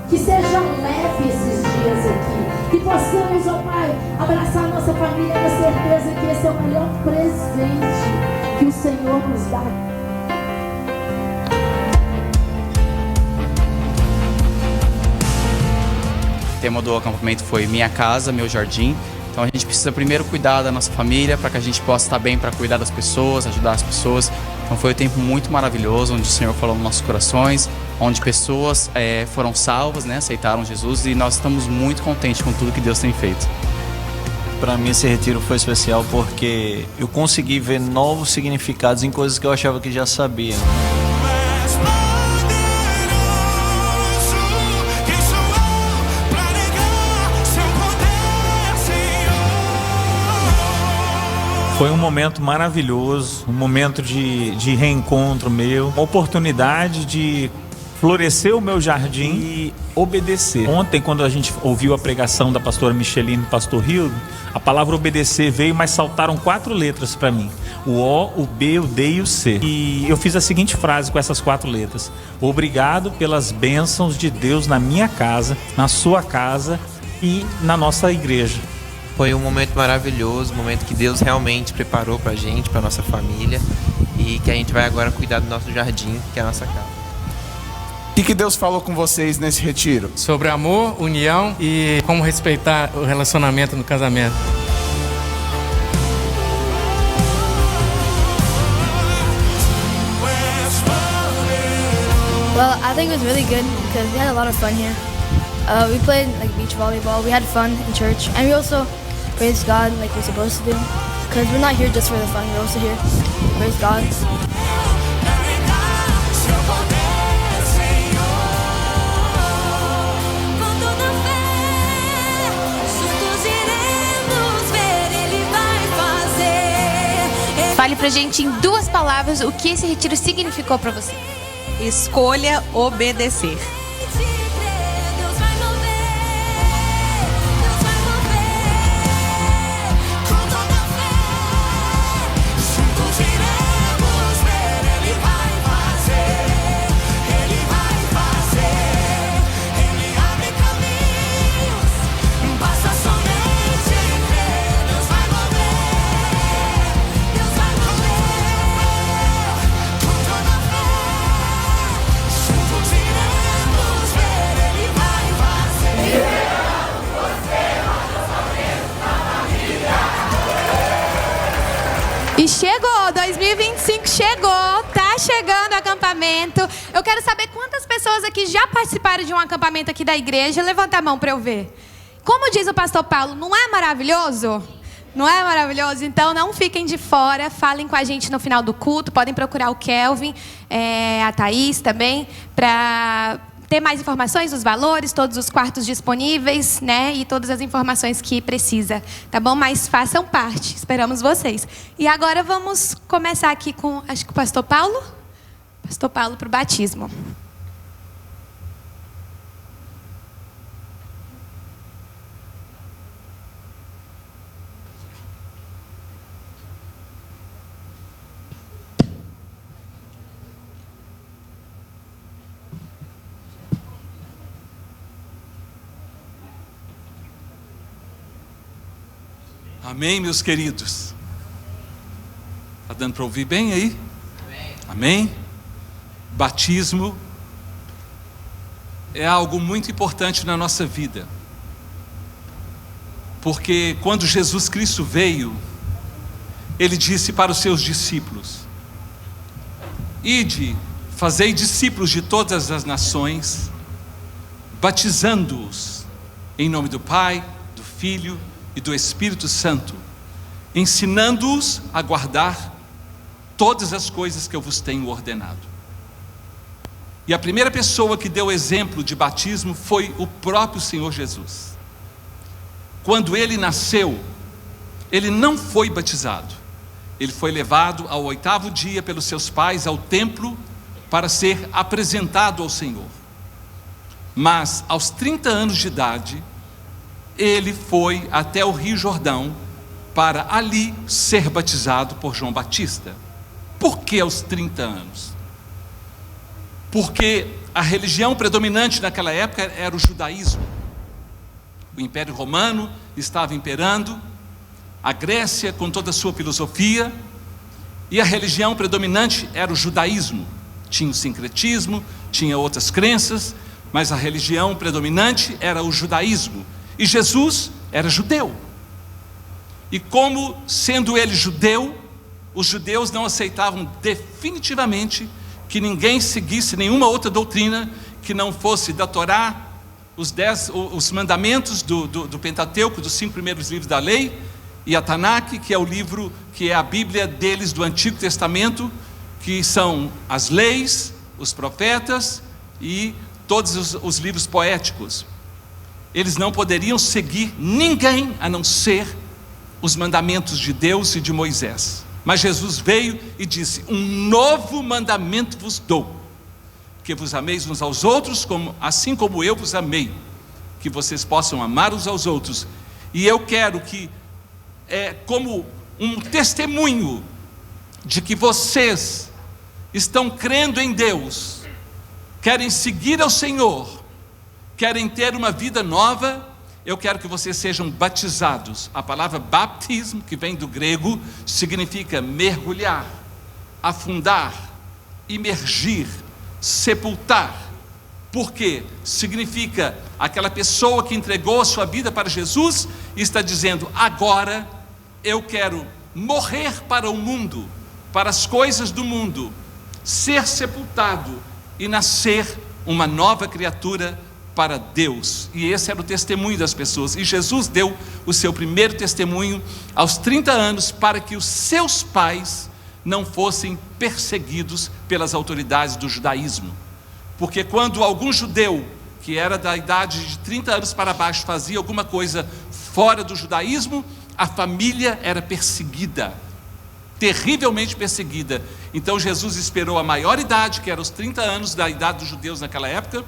Que seja leve esses dias aqui. Que possamos, ó Pai, abraçar a nossa família na certeza que esse é o melhor presente que o Senhor nos dá. O tema do acampamento foi Minha Casa, Meu Jardim. Então a gente precisa primeiro cuidar da nossa família para que a gente possa estar bem para cuidar das pessoas, ajudar as pessoas. Então foi um tempo muito maravilhoso, onde o Senhor falou nos nossos corações, onde pessoas foram salvas, né, aceitaram Jesus, e nós estamos muito contentes com tudo que Deus tem feito. Para mim esse retiro foi especial porque eu consegui ver novos significados em coisas que eu achava que já sabia. Foi um momento maravilhoso, um momento de reencontro meu, uma oportunidade de florescer o meu jardim e obedecer. Ontem, quando a gente ouviu a pregação da pastora Micheline e do pastor Hildo, a palavra obedecer veio, mas saltaram 4 letras para mim: o O, o B, o D e o C. E eu fiz a seguinte frase com essas 4 letras: obrigado pelas bênçãos de Deus na minha casa, na sua casa e na nossa igreja. Foi um momento maravilhoso, um momento que Deus realmente preparou pra gente, pra nossa família, e que a gente vai agora cuidar do nosso jardim, que é a nossa casa. O que Deus falou com vocês nesse retiro? Sobre amor, união e como respeitar o relacionamento no casamento. Well, I think it was really good because we had a lot of fun here. We played like beach volleyball, we had fun in church, and we also praised God like we're supposed to do, because we're not here just for the fun, we're also here to praise God. Fale pra gente em 2 palavras o que esse retiro significou pra você. Escolha obedecer. E chegou, 2025 chegou, tá chegando o acampamento. Eu quero saber quantas pessoas aqui já participaram de um acampamento aqui da igreja. Levanta a mão para eu ver. Como diz o pastor Paulo, não é maravilhoso? Não é maravilhoso? Então não fiquem de fora, falem com a gente no final do culto. Podem procurar o Kelvin, a Thaís também, para ter mais informações dos valores, todos os quartos disponíveis, né? E todas as informações que precisa, tá bom? Mas façam parte, esperamos vocês. E agora vamos começar aqui com, acho que o pastor Paulo. Pastor Paulo para o batismo. Amém, meus queridos? Está dando para ouvir bem aí? Amém? Batismo é algo muito importante na nossa vida. Porque quando Jesus Cristo veio, Ele disse para os seus discípulos: ide, fazei discípulos de todas as nações, batizando-os em nome do Pai, do Filho e do Espírito Santo, ensinando-os a guardar todas as coisas que eu vos tenho ordenado. E a primeira pessoa que deu exemplo de batismo foi o próprio Senhor Jesus. Quando Ele nasceu, Ele não foi batizado. Ele foi levado ao 8º dia pelos seus pais ao templo para ser apresentado ao Senhor. Mas aos 30 anos de idade, Ele foi até o Rio Jordão para ali ser batizado por João Batista. Por que aos 30 anos? porque a religião predominante naquela época era o judaísmo. O Império Romano estava imperando, a Grécia com toda a sua filosofia, e a religião predominante era o judaísmo. Tinha o sincretismo, tinha outras crenças, mas a religião predominante era o judaísmo. E Jesus era judeu. E como, sendo ele judeu, os judeus não aceitavam definitivamente que ninguém seguisse nenhuma outra doutrina que não fosse da Torá, os mandamentos do Pentateuco, dos 5 primeiros livros da lei, e a Tanakh, que é o livro, que é a Bíblia deles do Antigo Testamento, que são as leis, os profetas e todos os livros poéticos. Eles não poderiam seguir ninguém a não ser os mandamentos de Deus e de Moisés. Mas Jesus veio e disse: um novo mandamento vos dou, que vos ameis uns aos outros, assim como eu vos amei, que vocês possam amar uns aos outros. E eu quero que, como um testemunho de que vocês estão crendo em Deus, querem seguir ao Senhor, querem ter uma vida nova, eu quero que vocês sejam batizados. A palavra baptismo, que vem do grego, significa mergulhar, afundar, imergir, sepultar. Por quê? Significa aquela pessoa que entregou a sua vida para Jesus e está dizendo: agora eu quero morrer para o mundo, para as coisas do mundo, ser sepultado e nascer uma nova criatura para Deus. E esse era o testemunho das pessoas. E Jesus deu o seu primeiro testemunho aos 30 anos para que os seus pais não fossem perseguidos pelas autoridades do judaísmo. Porque quando algum judeu que era da idade de 30 anos para baixo fazia alguma coisa fora do judaísmo, a família era perseguida, terrivelmente perseguida. Então Jesus esperou a maior idade, que era os 30 anos da idade dos judeus naquela época,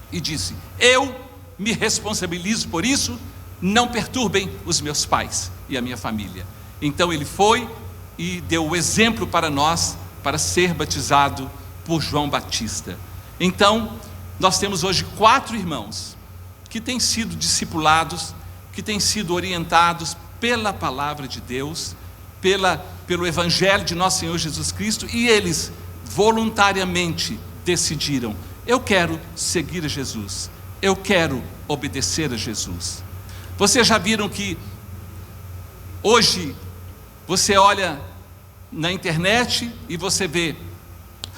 e disse: eu me responsabilizo por isso, não perturbem os meus pais e a minha família. Então ele foi e deu o exemplo para nós, para ser batizado por João Batista. Então nós temos hoje 4 irmãos que têm sido discipulados, que têm sido orientados pela palavra de Deus, pelo evangelho de nosso Senhor Jesus Cristo, e eles voluntariamente decidiram: eu quero seguir a Jesus, eu quero obedecer a Jesus. Vocês já viram que hoje você olha na internet e você vê: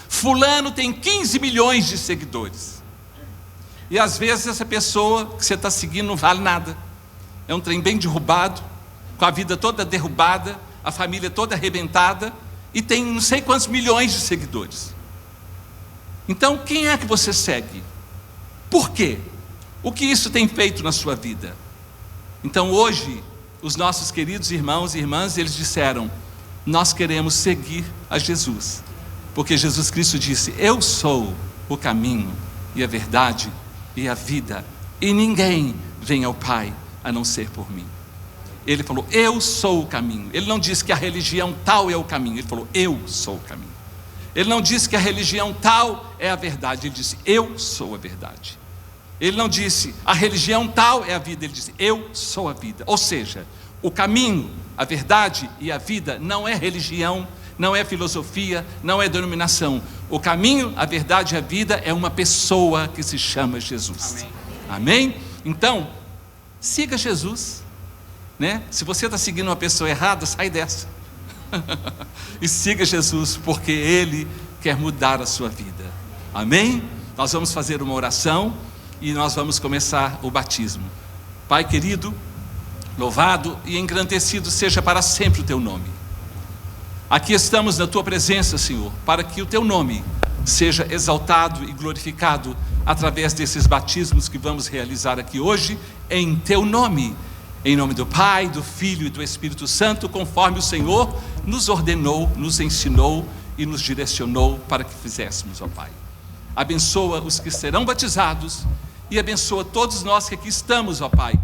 fulano tem 15 milhões de seguidores. E às vezes essa pessoa que você está seguindo não vale nada. É um trem bem derrubado, com a vida toda derrubada, a família toda arrebentada, e tem não sei quantos milhões de seguidores. Então, quem é que você segue? Por quê? O que isso tem feito na sua vida? Então, hoje, os nossos queridos irmãos e irmãs, eles disseram: nós queremos seguir a Jesus, porque Jesus Cristo disse: eu sou o caminho e a verdade e a vida, e ninguém vem ao Pai a não ser por mim. Ele falou: eu sou o caminho. Ele não disse que a religião tal é o caminho, ele falou: eu sou o caminho. Ele não disse que a religião tal é a verdade, ele disse: eu sou a verdade. Ele não disse a religião tal é a vida, ele disse: eu sou a vida. Ou seja, o caminho, a verdade e a vida não é religião, não é filosofia, não é denominação. O caminho, a verdade e a vida é uma pessoa que se chama Jesus. Amém? Amém? Então, siga Jesus, né? Se você está seguindo uma pessoa errada, sai dessa. E siga Jesus, porque Ele quer mudar a sua vida. Amém? Nós vamos fazer uma oração e nós vamos começar o batismo. Pai querido, louvado e engrandecido seja para sempre o Teu nome. Aqui estamos na Tua presença, Senhor, para que o Teu nome seja exaltado e glorificado através desses batismos que vamos realizar aqui hoje, em Teu nome. Em nome do Pai, do Filho e do Espírito Santo, conforme o Senhor nos ordenou, nos ensinou e nos direcionou para que fizéssemos, ó Pai. Abençoa os que serão batizados e abençoa todos nós que aqui estamos, ó Pai,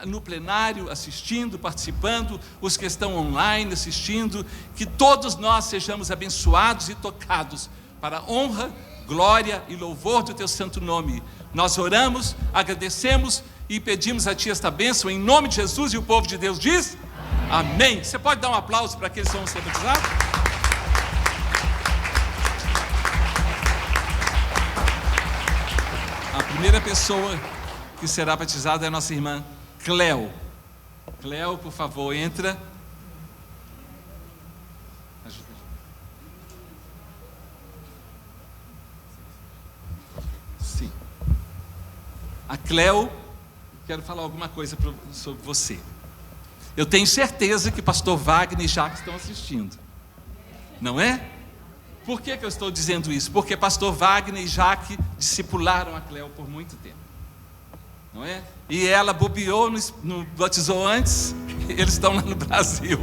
no plenário, assistindo, participando, os que estão online assistindo, que todos nós sejamos abençoados e tocados para a honra, glória e louvor do teu santo nome. Nós oramos, agradecemos e pedimos a ti esta bênção em nome de Jesus, e o povo de Deus diz amém. Você pode dar um aplauso para aqueles que vão ser batizados? A primeira pessoa que será batizada é a nossa irmã Cleo. Cleo, por favor, entra. Ajuda. Sim. A Cleo, quero falar alguma coisa sobre você. Eu tenho certeza que pastor Wagner e Jacques estão assistindo. Não é? Por que eu estou dizendo isso? Porque pastor Wagner e Jacques discipularam a Cleo por muito tempo. Não é? E ela bobeou, não batizou antes, eles estão lá no Brasil.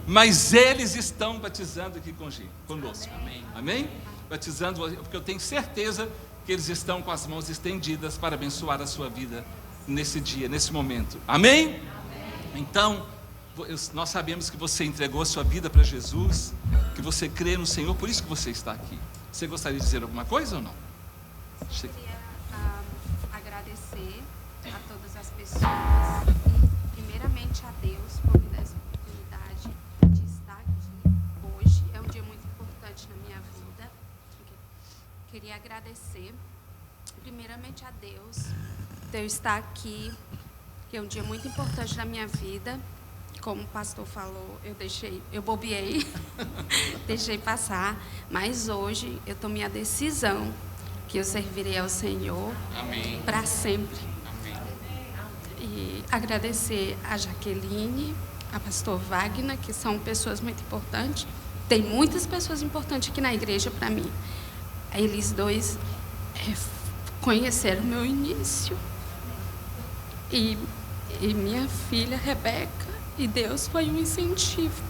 Mas eles estão batizando aqui conosco. Amém? Amém? Batizando, porque eu tenho certeza que eles estão com as mãos estendidas para abençoar a sua vida nesse dia, nesse momento. Amém? Então, nós sabemos que você entregou a sua vida para Jesus, que você crê no Senhor, por isso que você está aqui. Você gostaria de dizer alguma coisa ou não? Eu queria agradecer a todas as pessoas e primeiramente a Deus por me dar essa oportunidade de estar aqui hoje. É um dia muito importante na minha vida. Queria agradecer primeiramente a Deus por eu estar aqui, que é um dia muito importante na minha vida. Como o pastor falou, eu bobeei, deixei passar, mas hoje eu tomei a decisão que eu servirei ao Senhor para sempre. Amém. E agradecer a Jaqueline, a pastor Wagner, que são pessoas muito importantes. Tem muitas pessoas importantes aqui na igreja para mim. Eles dois conheceram o meu início. E minha filha, Rebeca. E Deus foi um incentivo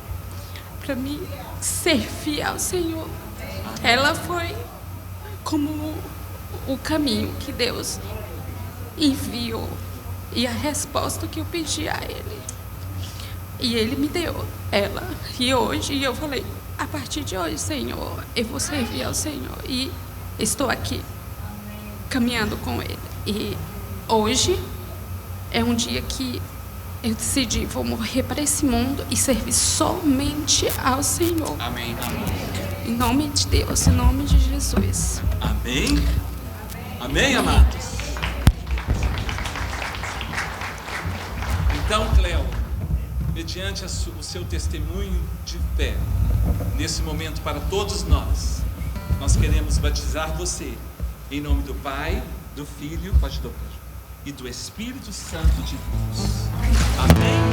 para mim ser fiel ao Senhor. Ela foi como o caminho que Deus enviou e a resposta que eu pedi a Ele. E Ele me deu ela. E hoje eu falei, a partir de hoje, Senhor, eu vou servir ao Senhor. E estou aqui caminhando com Ele. E hoje é um dia que eu decidi, vou morrer para esse mundo e servir somente ao Senhor. Amém. Em nome de Deus, em nome de Jesus. Amém. Amém, amados. Então, Cleo, mediante o seu testemunho de fé, nesse momento para todos nós queremos batizar você em nome do Pai, do Filho, pode dobrar, e do Espírito Santo de Deus. Amém.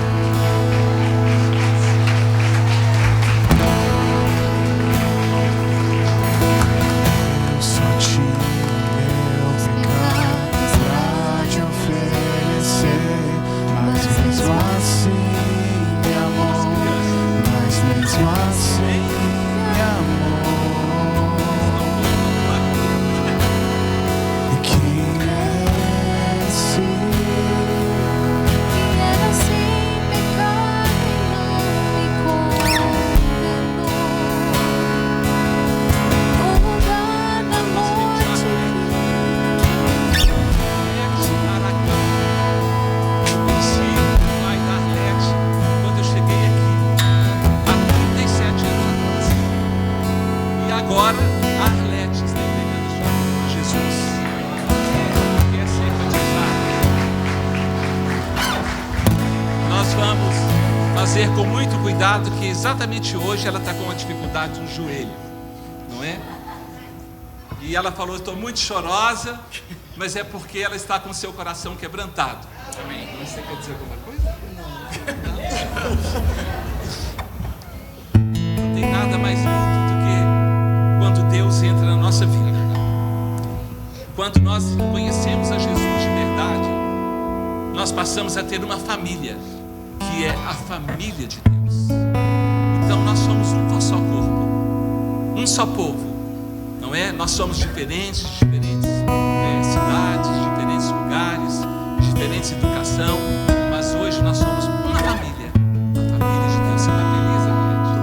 Com muito cuidado, que exatamente hoje ela está com uma dificuldade no joelho, não é? E ela falou, estou muito chorosa, mas é porque ela está com o seu coração quebrantado. Amém. Você quer dizer alguma coisa? Não tem nada mais lindo do que quando Deus entra na nossa vida. Quando nós conhecemos a Jesus de verdade, nós passamos a ter uma família, que é a família de Deus. Então nós somos um só corpo, um só povo, não é? Nós somos diferentes cidades, diferentes lugares, diferentes educação, mas hoje nós somos uma família, a família de Deus. Você está feliz, Arlete?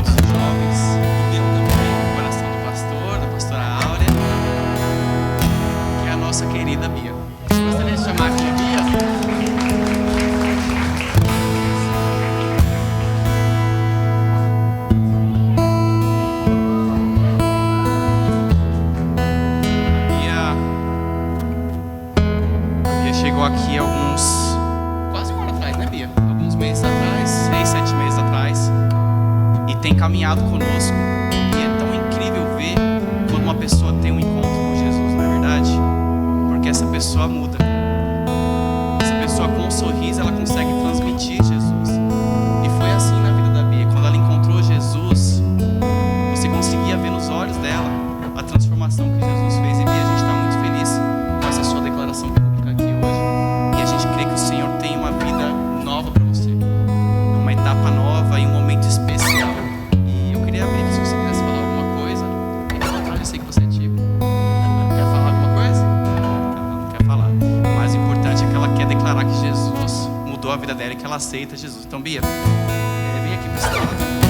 todos os jovens, o meu também, no coração do pastor, da pastora Áurea, que é a nossa querida Bia. Gostaria de chamar aqui a Bia? A Bia chegou aqui quase um ano atrás, né, Bia? Alguns meses atrás, 6, 7 meses atrás, e tem caminhado conosco. E é tão incrível ver quando uma pessoa tem um encontro com Jesus, não é verdade? Porque essa pessoa muda. Essa pessoa com um sorriso, ela consegue transmitir Jesus. E foi assim na vida da Bia. Quando ela encontrou Jesus, você conseguia ver nos olhos dela a transformação que Jesus fez. E Bia, a gente está muito feliz com essa sua declaração pública aqui hoje. E a gente crê que o Senhor tem uma vida nova para você, uma etapa nova e um momento especial. E eu queria abrir se você quisesse falar alguma coisa. Fique à vontade, eu sei que você é tímido. Quer falar alguma coisa? Não quer falar. O mais importante é que ela quer declarar que Jesus mudou a vida dela e que ela aceita Jesus. Então, Bia, vem aqui para esse lado.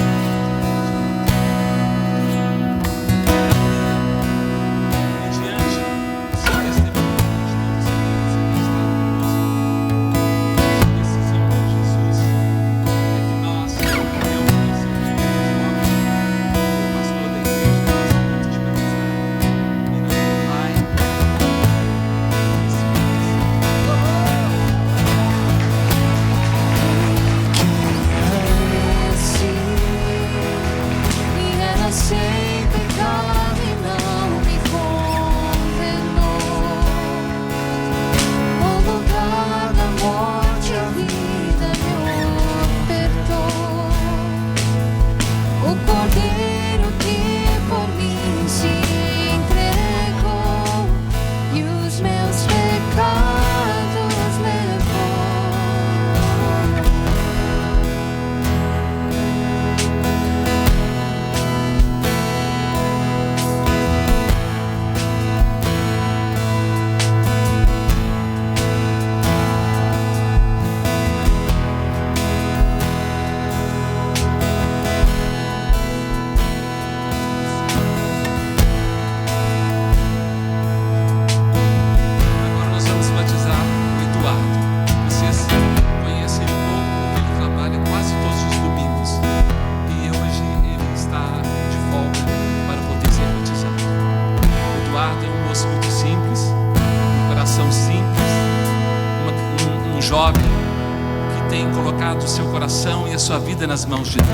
Jovem que tem colocado o seu coração e a sua vida nas mãos de Deus,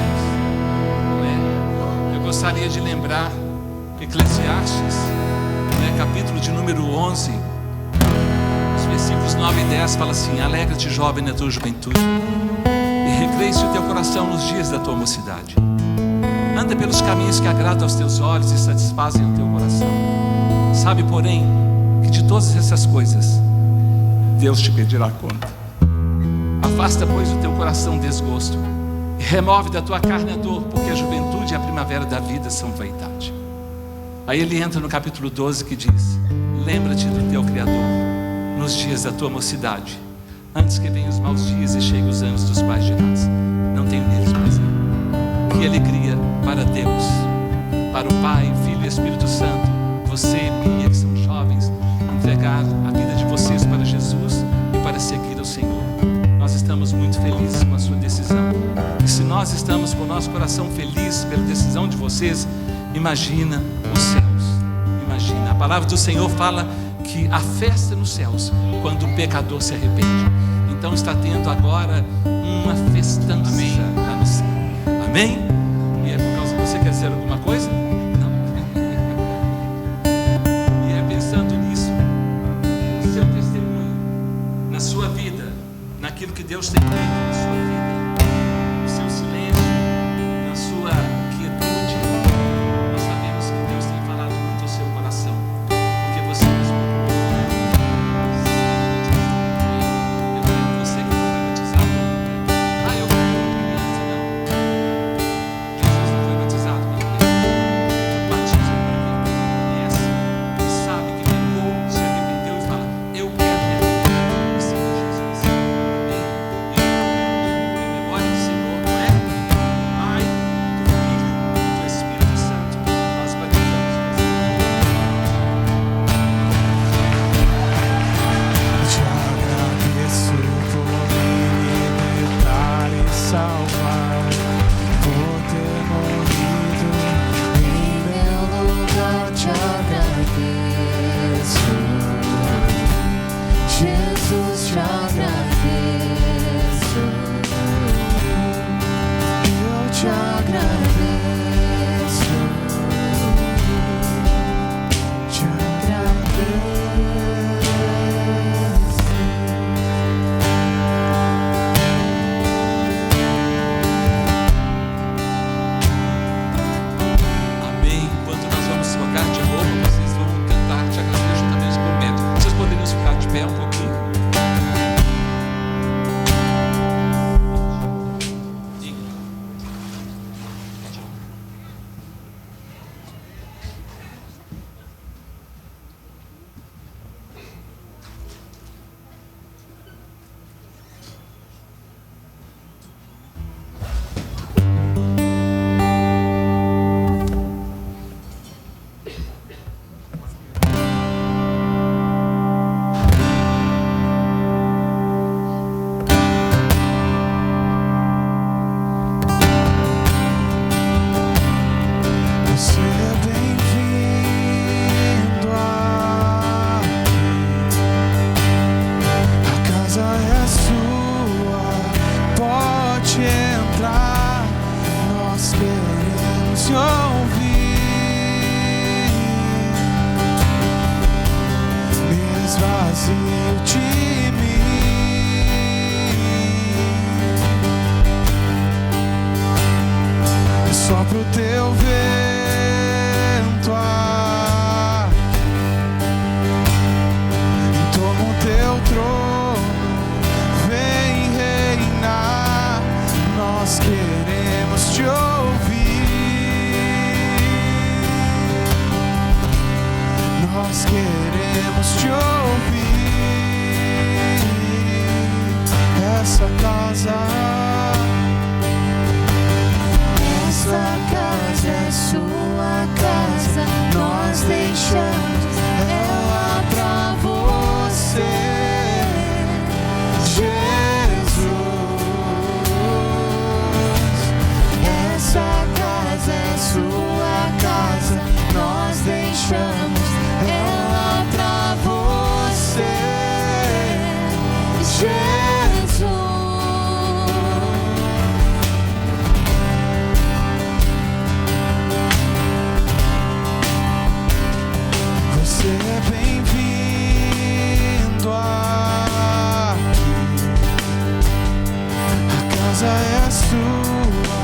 não é? Eu gostaria de lembrar Eclesiastes, capítulo de número 11, os versículos 9 e 10 fala assim: alegra-te, jovem, na tua juventude, e recreie-se o teu coração nos dias da tua mocidade. Anda pelos caminhos que agradam aos teus olhos e satisfazem o teu coração. Sabe, porém, que de todas essas coisas Deus te pedirá conta. Afasta, pois, o teu coração desgosto e remove da tua carne a dor, porque a juventude e a primavera da vida são vaidade. Aí ele entra no capítulo 12 que diz: lembra-te do teu Criador nos dias da tua mocidade, antes que venham os maus dias e cheguem os anos dos quais dirás: não tenho neles prazer. Que alegria para Deus, para o Pai, Filho e Espírito Santo, você e Bia, que são jovens, entregar a vida de vocês para Jesus e para seguir ao Senhor. Nós estamos muito felizes com a sua decisão. E se nós estamos com o nosso coração feliz pela decisão de vocês, imagina os céus. Imagina. A palavra do Senhor fala que há festa nos céus quando um pecador se arrepende. Então está tendo agora uma festança lá no céu. Amém? E é por causa que você quer dizer alguma coisa? Não. E é pensando nisso, no seu testemunho, na sua vida, naquilo que Deus tem feito na sua vida, no seu silêncio, na sua quietude. Nós sabemos que Deus tem falado muito ao seu coração, porque você mesmo. Eu quero que você que foi batizado. Eu fui criança, não. Jesus não foi batizado pelo Deus. Batismo para quem conhece e sabe que pecou, se arrependeu e fala: eu quero me arrepender e seguir Jesus. Amém? te ouvir, me esvazio de mim, sopra o teu vento aqui, toma o teu trono, vem reinar. Nós queremos te ouvir, nós queremos te ouvir. Essa casa é sua casa, nós deixamos ela pra você, Jesus. Essa casa é sua casa, nós deixamos ela pra você, Jesus. Você é bem-vindo aqui, a casa é sua,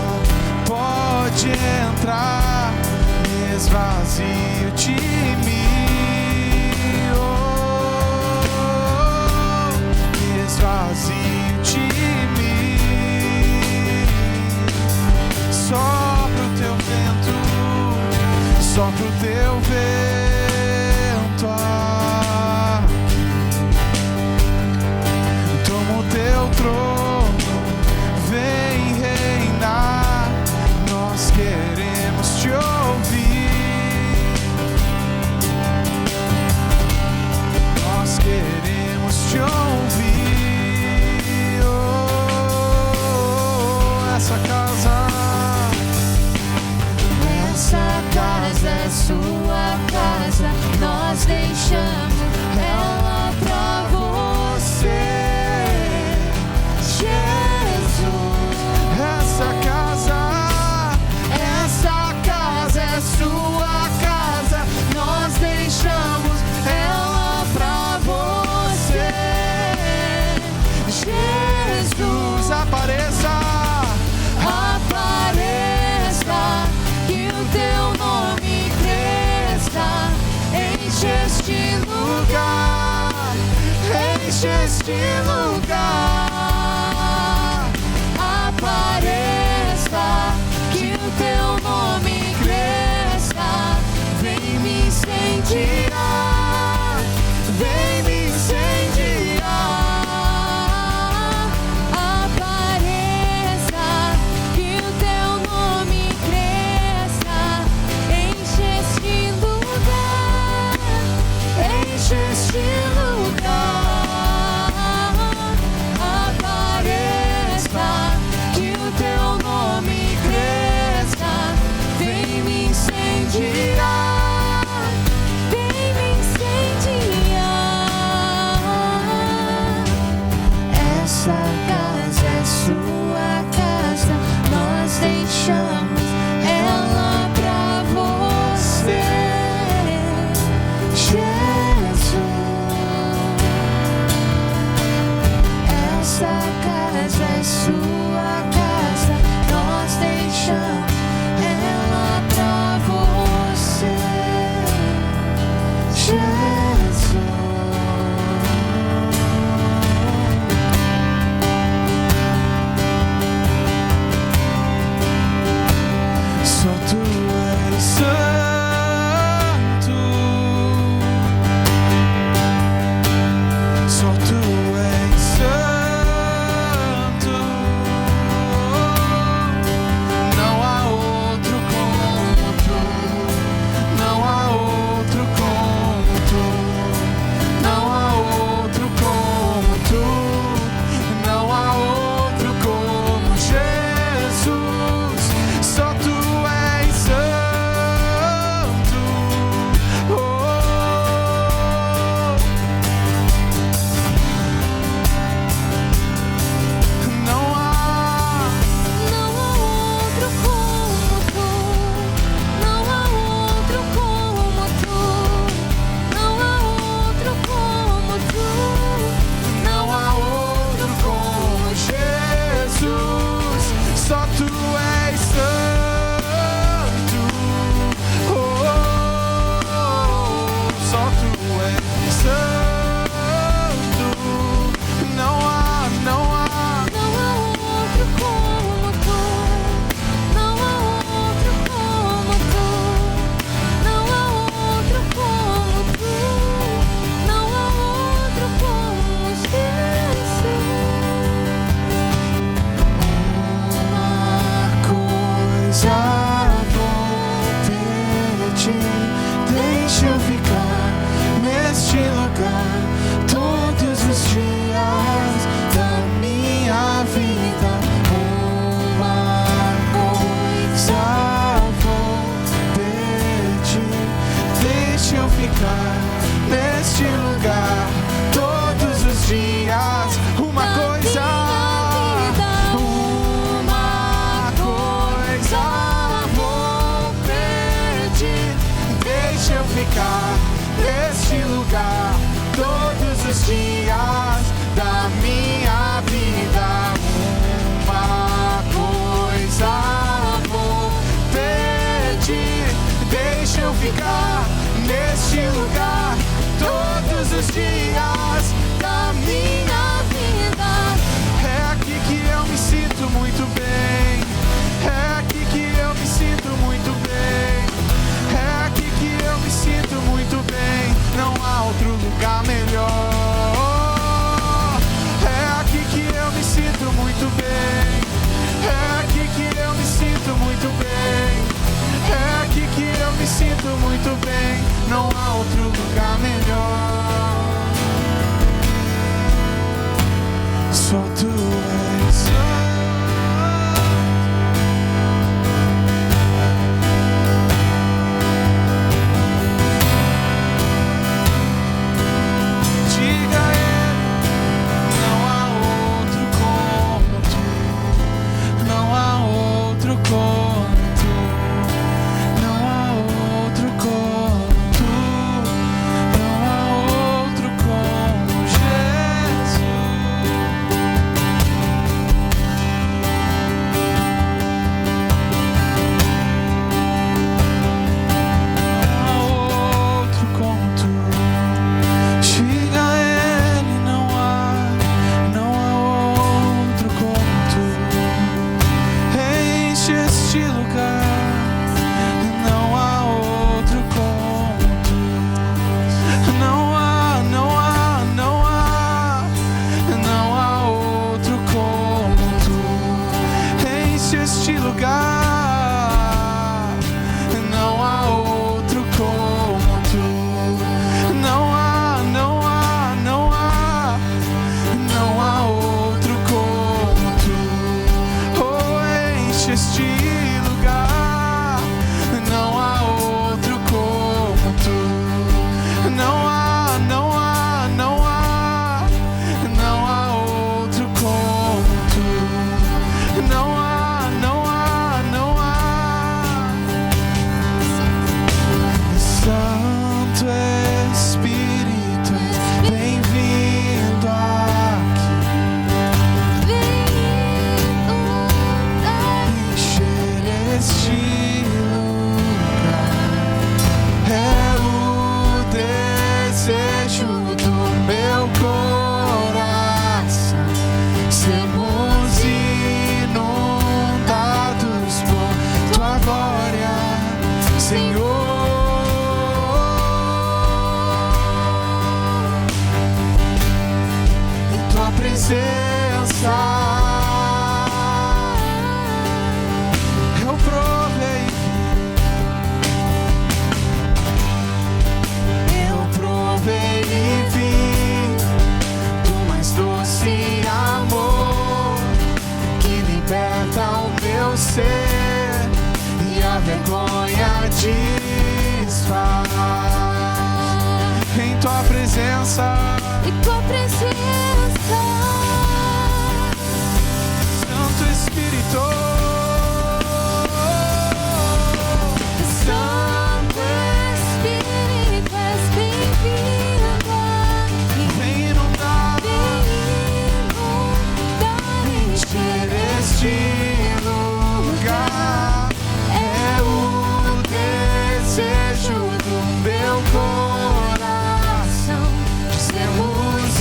pode entrar, me esvazio de mim, oh, me esvazio de mim, sopra o teu vento, sopra o teu vento aqui, toma o teu trono, vem reinar. Nós queremos te ouvir, nós queremos te ouvir, oh, essa casa é sua casa, nós deixamos ela pra você, Jesus. Essa casa é sua casa, nós deixamos ela pra você, Jesus. Apareça, que o teu nome cresça, enche este lugar, enche este lugar. Apareça, que o teu nome cresça, vem me incendiar, vem me incendiar. Apareça, que o teu nome cresça, enche este lugar, enche este lugar. ficar neste lugar todos os dias da minha vida. Uma coisa vou pedir, deixa eu ficar neste lugar todos os dias da minha vida. É aqui que eu me sinto muito bem, é aqui que eu me sinto muito bem, é aqui que eu me sinto muito bem. Não há outro lugar melhor. É aqui que eu me sinto muito bem, é aqui que eu me sinto muito bem, é aqui que eu me sinto muito bem. Não há outro lugar melhor. Só tu és. Diga a ele, não há outro como tu, não há outro como tu, não há outro como tu, não há outro como Jesus. Em tua presença, Santo Espírito, Santo Espírito, és bem-vindo aqui. Vem inundar, encher este lugar. É o desejo do meu coração, de sermos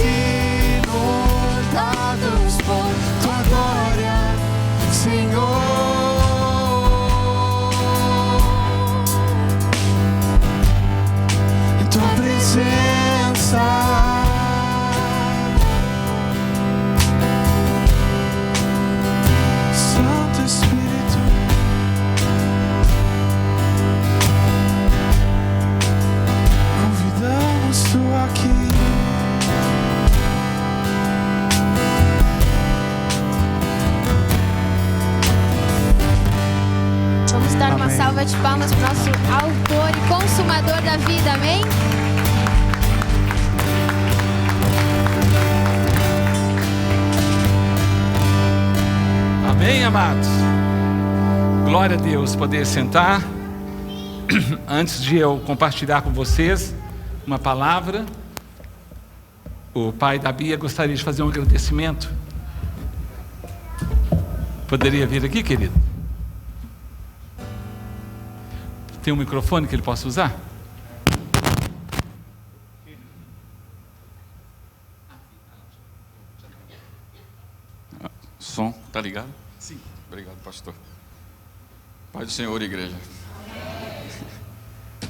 inundados por tua glória, Senhor. Em tua presença, Santo Espírito, convidamos tu aqui. Vamos dar uma salva de palmas para o nosso autor e consumador da vida, amém? Amém, amados? Glória a Deus. Poder sentar. antes de eu compartilhar com vocês uma palavra, o pai da Bia gostaria de fazer um agradecimento. Poderia vir aqui, querido? Tem um microfone que ele possa usar? Som, tá ligado? Sim. Obrigado, pastor. Pai do Senhor, igreja.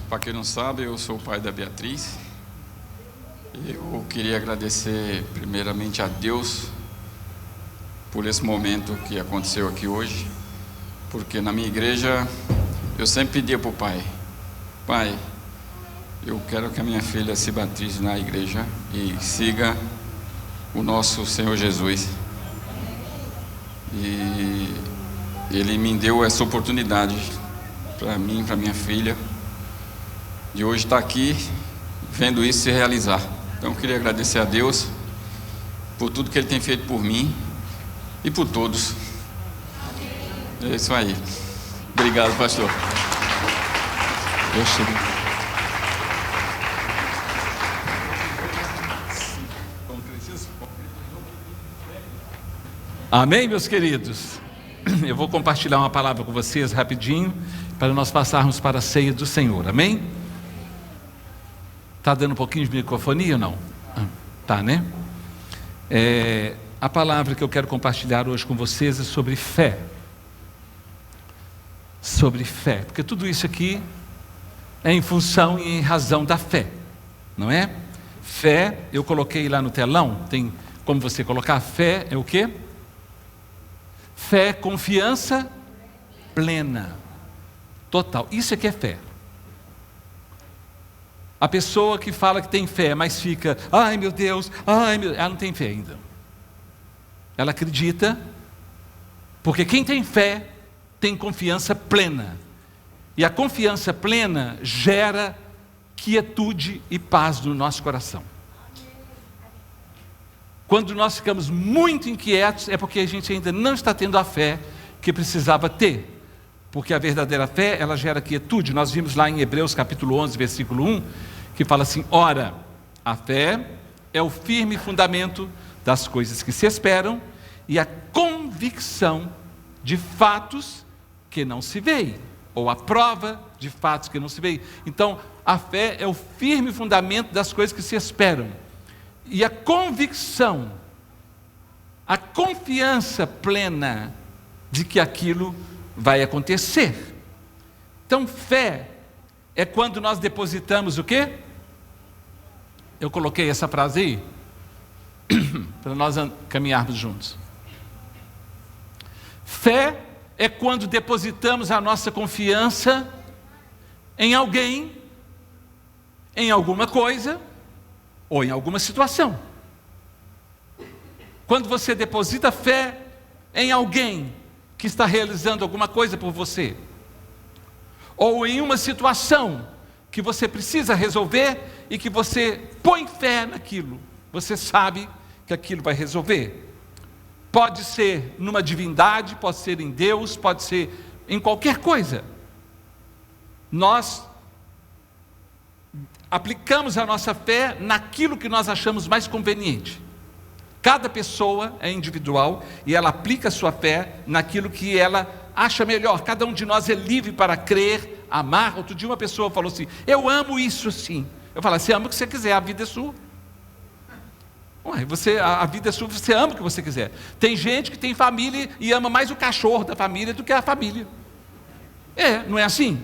Para quem não sabe, eu sou o pai da Beatriz. Eu queria agradecer primeiramente a Deus por esse momento que aconteceu aqui hoje, porque na minha igreja eu sempre pedia para o pai: pai, eu quero que a minha filha se batize na igreja e siga o nosso Senhor Jesus. E Ele me deu essa oportunidade para mim, para minha filha, de hoje estar aqui vendo isso se realizar. Então eu queria agradecer a Deus por tudo que Ele tem feito por mim e por todos. É isso aí. Obrigado, pastor. Eu chego. Amém, meus queridos? Eu vou compartilhar uma palavra com vocês rapidinho, para nós passarmos para a ceia do Senhor, amém? Está dando um pouquinho de microfonia ou não? Tá, né? A palavra que eu quero compartilhar hoje com vocês é sobre fé. Sobre fé, porque tudo isso aqui é em função e em razão da fé, não é? Fé, eu coloquei lá no telão, tem como você colocar. Fé é o quê? Fé, confiança plena, total. Isso é que é fé. A pessoa que fala que tem fé, mas fica, ai meu Deus, ela não tem fé ainda. Ela acredita, porque quem tem fé tem confiança plena. E a confiança plena gera quietude e paz no nosso coração. Quando nós ficamos muito inquietos, é porque a gente ainda não está tendo a fé que precisava ter. Porque a verdadeira fé, ela gera quietude. Nós vimos lá em Hebreus capítulo 11, versículo 1, que fala assim: ora, a fé é o firme fundamento das coisas que se esperam e a convicção de fatos que não se veem, ou a prova de fatos que não se veem. Então, a fé é o firme fundamento das coisas que se esperam. E a convicção, a confiança plena de que aquilo vai acontecer. Então, fé é quando nós depositamos o quê? Eu coloquei essa frase aí, para nós caminharmos juntos. Fé é quando depositamos a nossa confiança em alguém, em alguma coisa, ou em alguma situação. Quando você deposita fé em alguém que está realizando alguma coisa por você, ou em uma situação que você precisa resolver e que você põe fé naquilo, você sabe que aquilo vai resolver. Pode ser numa divindade, pode ser em Deus, pode ser em qualquer coisa. Nós aplicamos a nossa fé naquilo que nós achamos mais conveniente. Cada pessoa é individual e ela aplica a sua fé naquilo que ela acha melhor. Cada um de nós é livre para crer, amar. Outro dia uma pessoa falou assim: eu amo isso sim. Eu falo: você ama o que você quiser, a vida é sua. Ué, a vida é sua, você ama o que você quiser. Tem gente que tem família e ama mais o cachorro da família do que a família. Não é assim?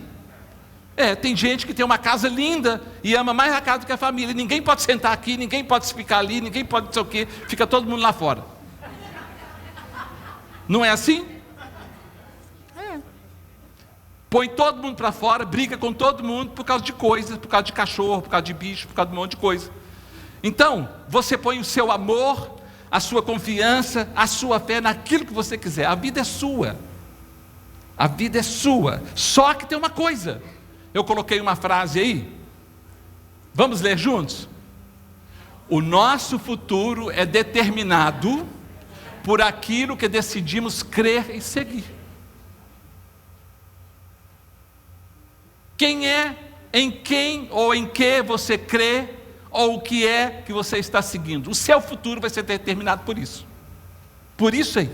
Tem gente que tem uma casa linda e ama mais a casa do que a família. Ninguém pode sentar aqui, ninguém pode ficar ali, ninguém pode não sei o quê, fica todo mundo lá fora. Não é assim? Põe todo mundo para fora, briga com todo mundo por causa de coisas, por causa de cachorro, por causa de bicho, por causa de um monte de coisa. Então, você põe o seu amor, a sua confiança, a sua fé naquilo que você quiser. A vida é sua. A vida é sua. Só que tem uma coisa. Eu coloquei uma frase aí. Vamos ler juntos? O nosso futuro é determinado por aquilo que decidimos crer e seguir. quem é, em quem ou em que você crê, ou o que é que você está seguindo. O seu futuro vai ser determinado por isso. Por isso aí.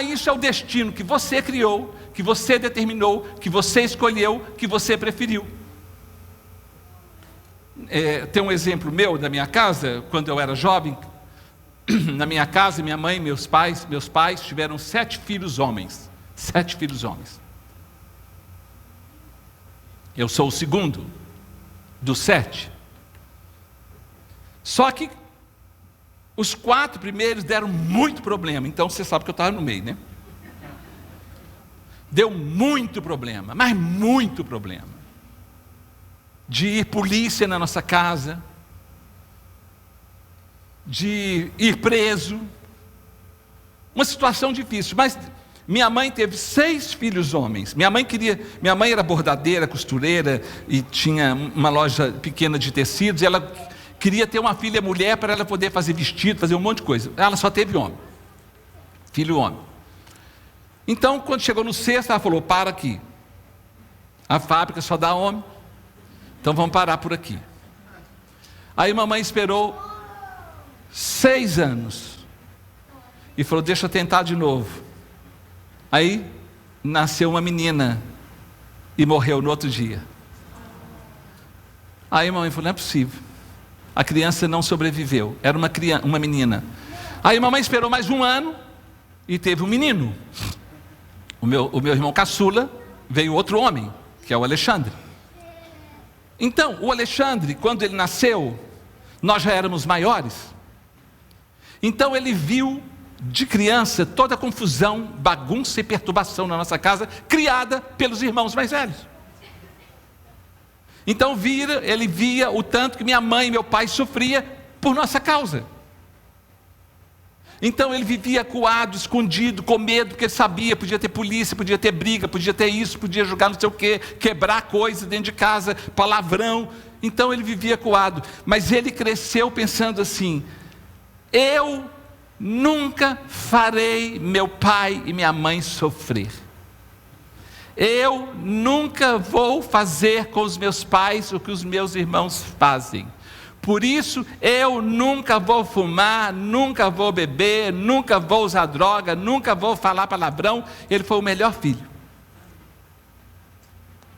Isso é o destino que você criou, que você determinou, que você escolheu, que você preferiu. Tem um exemplo meu da minha casa, quando eu era jovem. Na minha casa, minha mãe e meus pais tiveram 7 filhos homens. 7 filhos homens. Eu sou o segundo dos 7. Só que os 4 primeiros deram muito problema. Então você sabe que eu estava no meio, né? Deu muito problema, mas muito problema. De ir polícia na nossa casa, de ir preso. Uma situação difícil, mas minha mãe teve 6 filhos homens. Minha mãe era bordadeira, costureira e tinha uma loja pequena de tecidos, e ela queria ter uma filha mulher para ela poder fazer vestido, fazer um monte de coisa. Ela só teve homem, filho homem. Então, quando chegou no 6º, ela falou: para aqui, a fábrica só dá homem, então vamos parar por aqui. Aí mamãe esperou 6 anos e falou: deixa eu tentar de novo. Aí nasceu uma menina e morreu no outro dia. Aí mamãe falou: não é possível, a criança não sobreviveu, era uma menina. Aí mamãe esperou mais 1 ano e teve um menino. O meu irmão caçula, veio outro homem, que é o Alexandre. Então, o Alexandre, quando ele nasceu, nós já éramos maiores. Então ele viu de criança toda a confusão, bagunça e perturbação na nossa casa, criada pelos irmãos mais velhos. Então ele via o tanto que minha mãe e meu pai sofria por nossa causa. Então ele vivia acuado, escondido, com medo, porque ele sabia, podia ter polícia, podia ter briga, podia ter isso, podia jogar não sei o quê, quebrar coisa dentro de casa, palavrão. Então ele vivia acuado, mas ele cresceu pensando assim: eu nunca farei meu pai e minha mãe sofrer. Eu nunca vou fazer com os meus pais o que os meus irmãos fazem. Por isso, eu nunca vou fumar, nunca vou beber, nunca vou usar droga, nunca vou falar palavrão. Ele foi o melhor filho.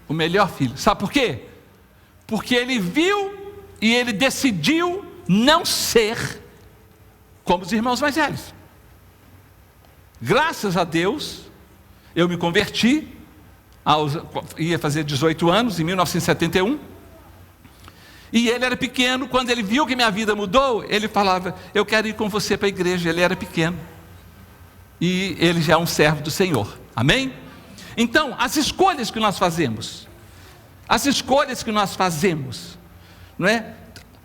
O melhor filho. Sabe por quê? Porque ele viu e ele decidiu não ser como os irmãos mais velhos. Graças a Deus, eu me converti, ia fazer 18 anos, em 1971. E ele era pequeno. Quando ele viu que minha vida mudou, ele falava: eu quero ir com você para a igreja. Ele era pequeno. E ele já é um servo do Senhor. Amém? Então, as escolhas que nós fazemos, não é?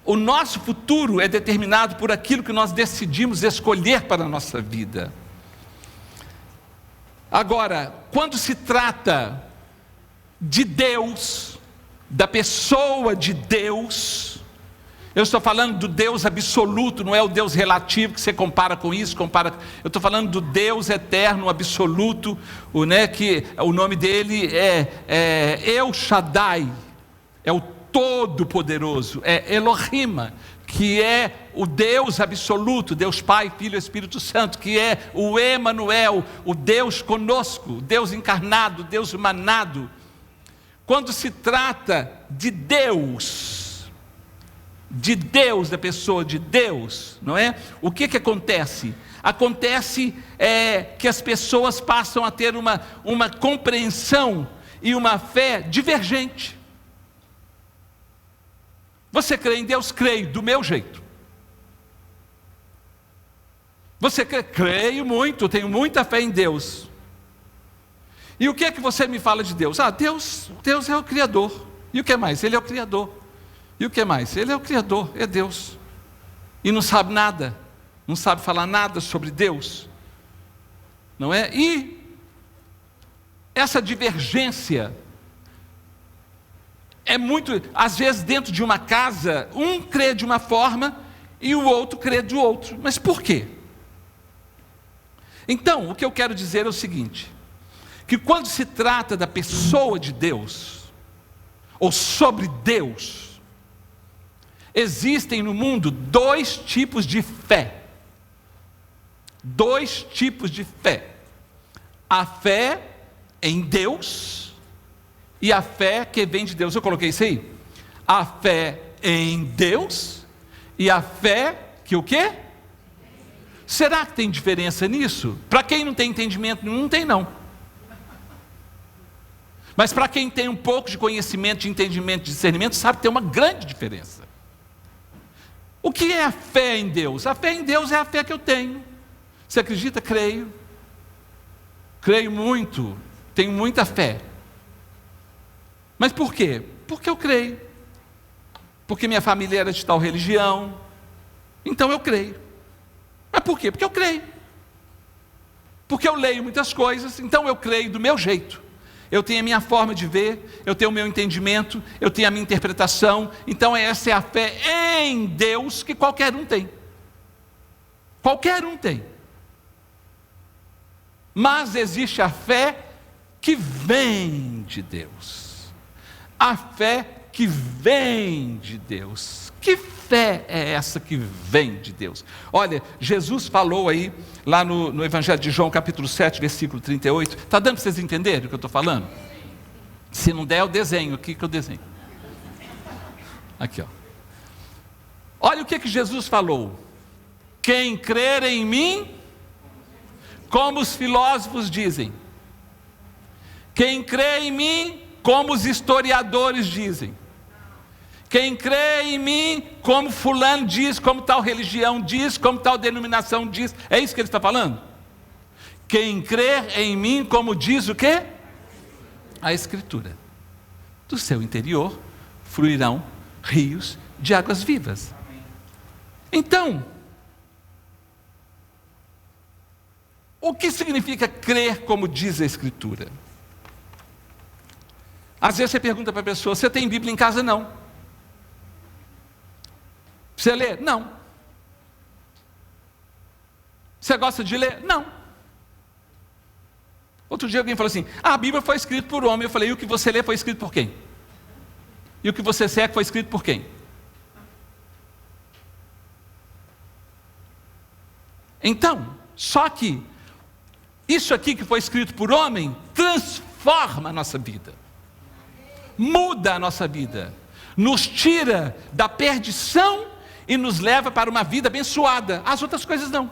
O nosso futuro é determinado por aquilo que nós decidimos escolher para a nossa vida. Agora, quando se trata de Deus, da pessoa de Deus, eu estou falando do Deus absoluto, não é o Deus relativo que você compara com isso, eu estou falando do Deus eterno, absoluto, que o nome dele é El Shaddai, é o Todo-Poderoso, é Elohim, que é o Deus absoluto, Deus Pai, Filho e Espírito Santo, que é o Emanuel, o Deus conosco, o Deus encarnado, o Deus emanado. Quando se trata de Deus, da pessoa de Deus, não é? O que acontece? Acontece que as pessoas passam a ter uma compreensão e uma fé divergente. Você crê em Deus? Creio, do meu jeito. Você crê? Creio muito, tenho muita fé em Deus. E o que é que você me fala de Deus? Deus é o Criador. E o que mais? Ele é o Criador. E o que mais? Ele é o Criador, é Deus. E não sabe nada, não sabe falar nada sobre Deus, não é? E essa divergência é muito, às vezes dentro de uma casa, um crê de uma forma e o outro crê de outro. Mas por quê? Então, o que eu quero dizer é o seguinte: que quando se trata da pessoa de Deus, ou sobre Deus, existem no mundo 2 tipos de fé. 2 tipos de fé. A fé em Deus e a fé que vem de Deus. Eu coloquei isso aí? A fé em Deus e a fé que o quê? Será que tem diferença nisso? Para quem não tem entendimento, não tem não. Mas para quem tem um pouco de conhecimento, de entendimento, de discernimento, sabe que tem uma grande diferença. O que é a fé em Deus? A fé em Deus é a fé que eu tenho. Você acredita? Creio. Creio muito. Tenho muita fé. Mas por quê? Porque eu creio. Porque minha família era de tal religião. Então eu creio. Mas por quê? Porque eu creio. Porque eu leio muitas coisas, então eu creio do meu jeito. Eu tenho a minha forma de ver, eu tenho o meu entendimento, eu tenho a minha interpretação. Então essa é a fé em Deus que qualquer um tem. Qualquer um tem. Mas existe a fé que vem de Deus. A fé que vem de Deus. Que fé é essa que vem de Deus? Olha, Jesus falou aí, lá no Evangelho de João, capítulo 7, versículo 38. Está dando para vocês entenderem o que eu estou falando? Se não der, eu desenho aqui, que eu desenho. Aqui, ó. Olha o que Jesus falou. Quem crer em mim, como os filósofos dizem. Quem crê em mim, como os historiadores dizem. Quem crê em mim, como fulano diz, como tal religião diz, como tal denominação diz. É isso que ele está falando? Quem crê em mim, como diz o quê? A Escritura. Do seu interior fluirão rios de águas vivas. Então, o que significa crer como diz a Escritura? Às vezes você pergunta para a pessoa, você tem Bíblia em casa? Não. Você lê? Não. Você gosta de ler? Não. Outro dia alguém falou assim, a Bíblia foi escrita por homem. Eu falei, e o que você lê foi escrito por quem? E o que você segue foi escrito por quem? Então, só que isso aqui que foi escrito por homem transforma a nossa vida. Muda a nossa vida. Nos tira da perdição e nos leva para uma vida abençoada. As outras coisas não.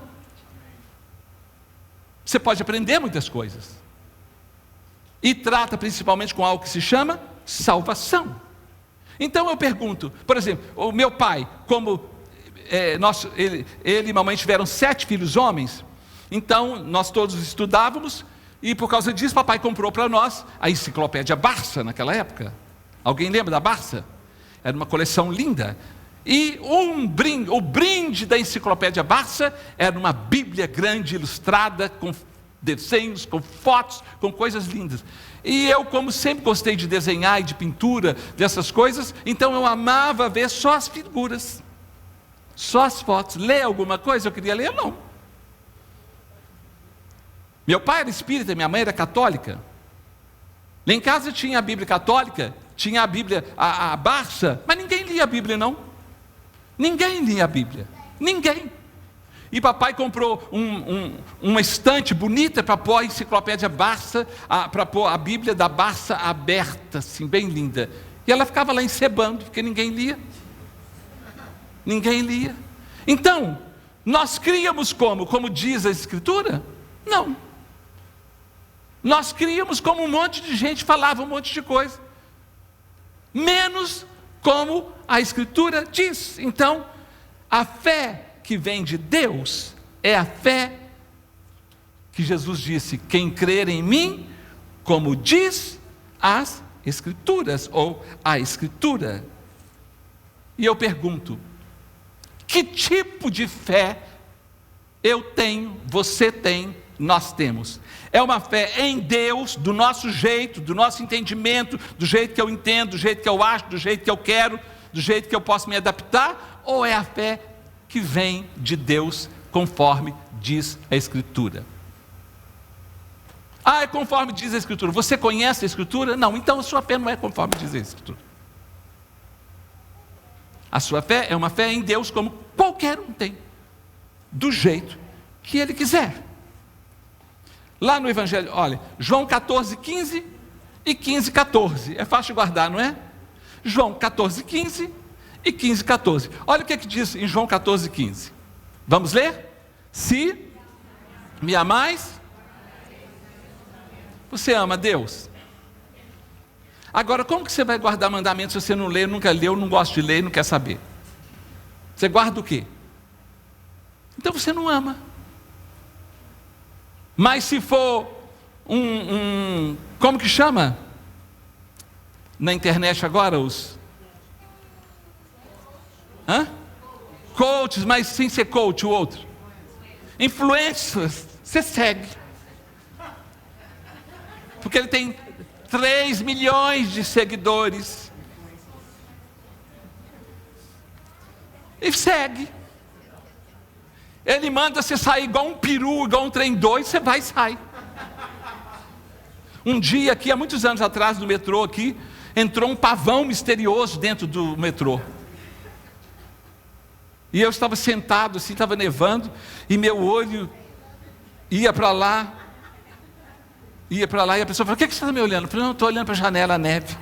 Você pode aprender muitas coisas. E trata principalmente com algo que se chama salvação. Então eu pergunto, por exemplo, o meu pai, como ele e mamãe tiveram 7 filhos homens, então nós todos estudávamos, e por causa disso papai comprou para nós a enciclopédia Barça naquela época. Alguém lembra da Barça? Era uma coleção linda. E o brinde da enciclopédia Barça era uma Bíblia grande, ilustrada, com desenhos, com fotos, com coisas lindas. E eu, como sempre gostei de desenhar e de pintura, dessas coisas, então eu amava ver só as figuras, só as fotos. Ler alguma coisa eu queria ler? Não. Meu pai era espírita, minha mãe era católica. Lá em casa tinha a Bíblia católica, tinha a Bíblia, a Barça, mas ninguém lia a Bíblia não. Ninguém lia a Bíblia, ninguém. E papai comprou uma estante bonita para pôr a enciclopédia Barça, para pôr a Bíblia da Barça aberta, assim, bem linda. E ela ficava lá encebando, porque ninguém lia. Ninguém lia. Então, nós criamos como diz a Escritura? Não. Nós criamos como um monte de gente falava um monte de coisa. Menos como a Escritura diz. Então, a fé que vem de Deus é a fé que Jesus disse, quem crer em mim, como diz as Escrituras, ou a Escritura. E eu pergunto, que tipo de fé eu tenho, você tem, nós temos? É uma fé em Deus, do nosso jeito, do nosso entendimento, do jeito que eu entendo, do jeito que eu acho, do jeito que eu quero, do jeito que eu posso me adaptar? Ou é a fé que vem de Deus, conforme diz a Escritura? É conforme diz a Escritura. Você conhece a Escritura? Não, então a sua fé não é conforme diz a Escritura. A sua fé é uma fé em Deus como qualquer um tem, do jeito que ele quiser. Lá no Evangelho, olha, João 14, 15 e 15, 14. É fácil de guardar, não é? João 14, 15 e 15, 14. Olha o que diz em João 14, 15. Vamos ler? Se me amais, você ama Deus. Agora, como que você vai guardar mandamentos se você não lê, nunca leu, não gosta de ler, não quer saber? Você guarda o quê? Então você não ama. Mas se for como que chama? Na internet agora os... Coaches, mas sem ser coach, o outro. Influencers, você segue. Porque ele tem 3 milhões de seguidores. E segue. Ele manda você sair igual um peru, igual um trem doido, você vai e sai. Um dia aqui, há muitos anos atrás, no metrô aqui, entrou um pavão misterioso dentro do metrô. E eu estava sentado assim, estava nevando, e meu olho ia para lá, e a pessoa falou: o que você está me olhando? Eu falei: não, estou olhando para a janela, a neve.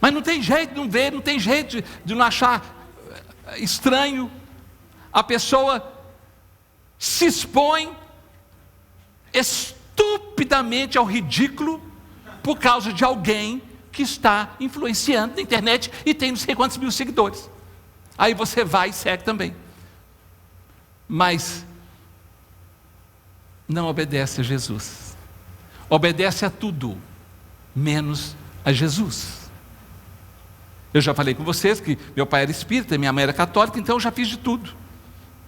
Mas não tem jeito de não ver, não tem jeito de não achar estranho. A pessoa se expõe estupidamente ao ridículo por causa de alguém que está influenciando na internet e tem não sei quantos mil seguidores. Aí você vai e segue também. Mas não obedece a Jesus. Obedece a tudo, menos a Jesus. Eu já falei com vocês que meu pai era espírita, minha mãe era católica, então eu já fiz de tudo.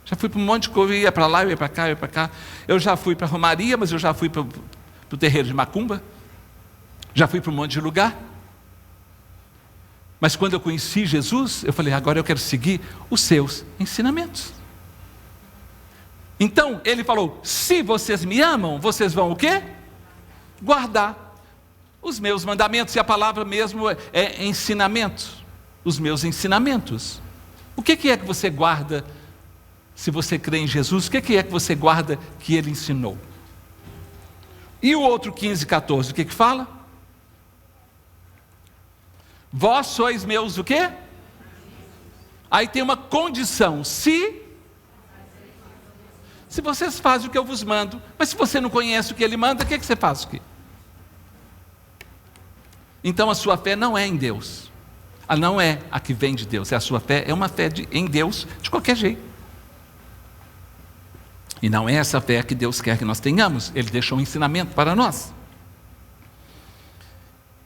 Já fui para um monte de coisa, eu ia para lá, eu ia para cá, eu ia para cá. Eu já fui para a Romaria, mas eu já fui para o terreiro de Macumba. Já fui para um monte de lugar. Mas quando eu conheci Jesus, eu falei: agora eu quero seguir os seus ensinamentos. Então, ele falou: se vocês me amam, vocês vão o quê? Guardar os meus mandamentos. E a palavra mesmo é ensinamento. Os meus ensinamentos. O que é que você guarda se você crê em Jesus? O que é que você guarda que ele ensinou? E o outro 15, 14, o que fala? Vós sois meus o quê? Aí tem uma condição: se vocês fazem o que eu vos mando. Mas se você não conhece o que ele manda, o que você faz o quê? Então a sua fé não é em Deus. Não é a que vem de Deus. A sua fé é uma fé em Deus de qualquer jeito. E não é essa fé que Deus quer que nós tenhamos. Ele deixou um ensinamento para nós.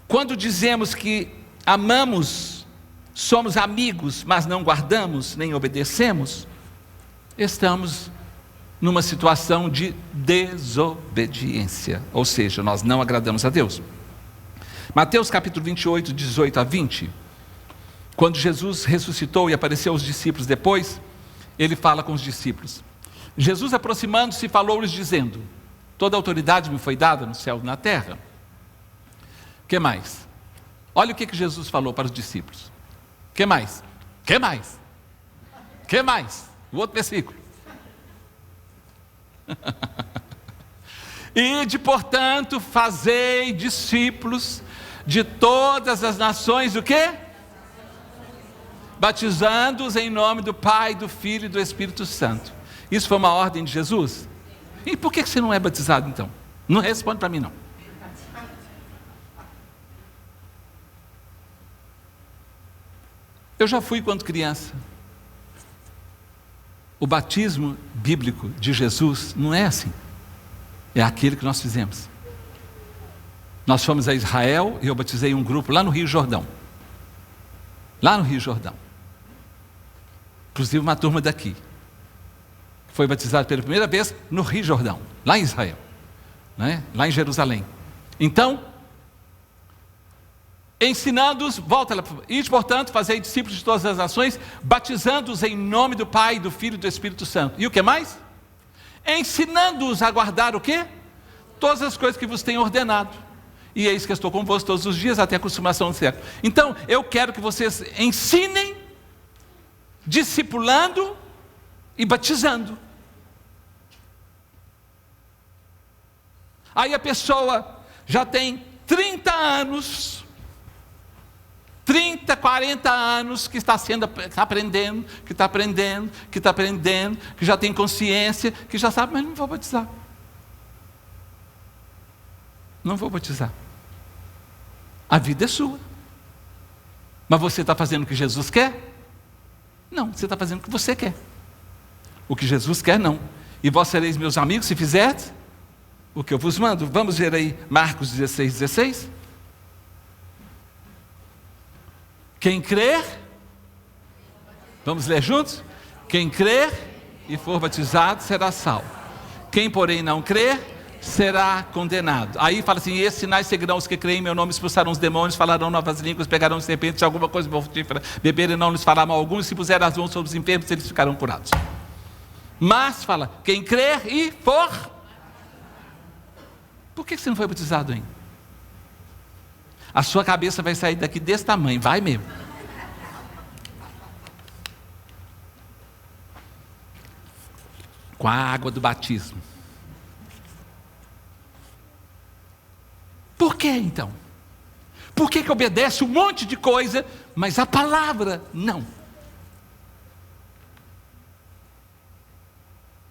Quando dizemos que amamos, somos amigos, mas não guardamos, nem obedecemos, estamos numa situação de desobediência. Ou seja, nós não agradamos a Deus. Mateus capítulo 28, 18 a 20. Quando Jesus ressuscitou e apareceu aos discípulos depois, ele fala com os discípulos. Jesus, aproximando-se, falou-lhes dizendo: toda autoridade me foi dada no céu e na terra. O que mais? Olha o que Jesus falou para os discípulos. O que mais? O que mais? O que mais? O outro versículo. Ide, portanto, fazei discípulos de todas as nações, o quê? Batizando-os em nome do Pai, do Filho e do Espírito Santo. Isso foi uma ordem de Jesus? E por que você não é batizado então? Não responde para mim não. Eu já fui quando criança. O batismo bíblico de Jesus não é assim. É aquele que nós fizemos. Nós fomos a Israel e eu batizei um grupo lá no Rio Jordão. Lá no Rio Jordão. Inclusive uma turma daqui. Foi batizado pela primeira vez no Rio Jordão, lá em Israel, né? Lá em Jerusalém. Então, ensinando-os, volta lá, ide, portanto, fazei discípulos de todas as nações, batizando-os em nome do Pai, do Filho e do Espírito Santo. E o que mais? Ensinando-os a guardar o quê? Todas as coisas que vos tenho ordenado. E é isso que eu estou convosco todos os dias até a consumação do século. Então, eu quero que vocês ensinem, discipulando e batizando. Aí a pessoa já tem 30 anos, 30, 40 anos que está aprendendo, que já tem consciência, que já sabe, mas não vou batizar. Não vou batizar. A vida é sua. Mas você está fazendo o que Jesus quer? Não, você está fazendo o que você quer. O que Jesus quer, não. E vós sereis meus amigos se fizerdes o que eu vos mando. Vamos ver aí Marcos 16, 16. Quem crer, vamos ler juntos? Quem crer e for batizado será salvo. Quem, porém, não crer, será condenado. Aí fala assim: esses sinais seguirão os que creem em meu nome, expulsarão os demônios, falarão novas línguas, pegarão serpentes, se alguma coisa mortífera beberem, não lhes fará mal algum, e se puserem as mãos sobre os enfermos, eles ficarão curados. Mas fala, quem crer e for. Por que você não foi batizado ainda? A sua cabeça vai sair daqui desse tamanho, vai mesmo. Com a água do batismo. Por que então? Por que obedece um monte de coisa, mas a palavra não?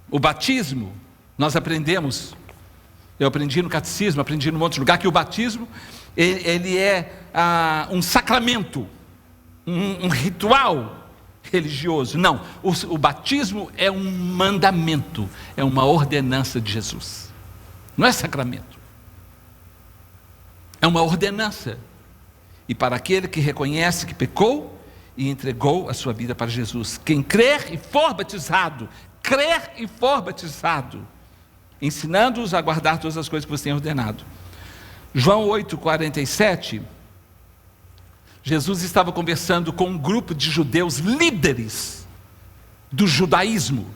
O batismo, nós aprendemos, eu aprendi no catecismo, aprendi num monte de lugar, que o batismo, ele é um sacramento, um ritual religioso. Não, o batismo é um mandamento, é uma ordenança de Jesus. Não é sacramento. É uma ordenança. E para aquele que reconhece que pecou e entregou a sua vida para Jesus. Quem crer e for batizado, ensinando-os a guardar todas as coisas que você tem ordenado. João 8,47, Jesus estava conversando com um grupo de judeus líderes do judaísmo,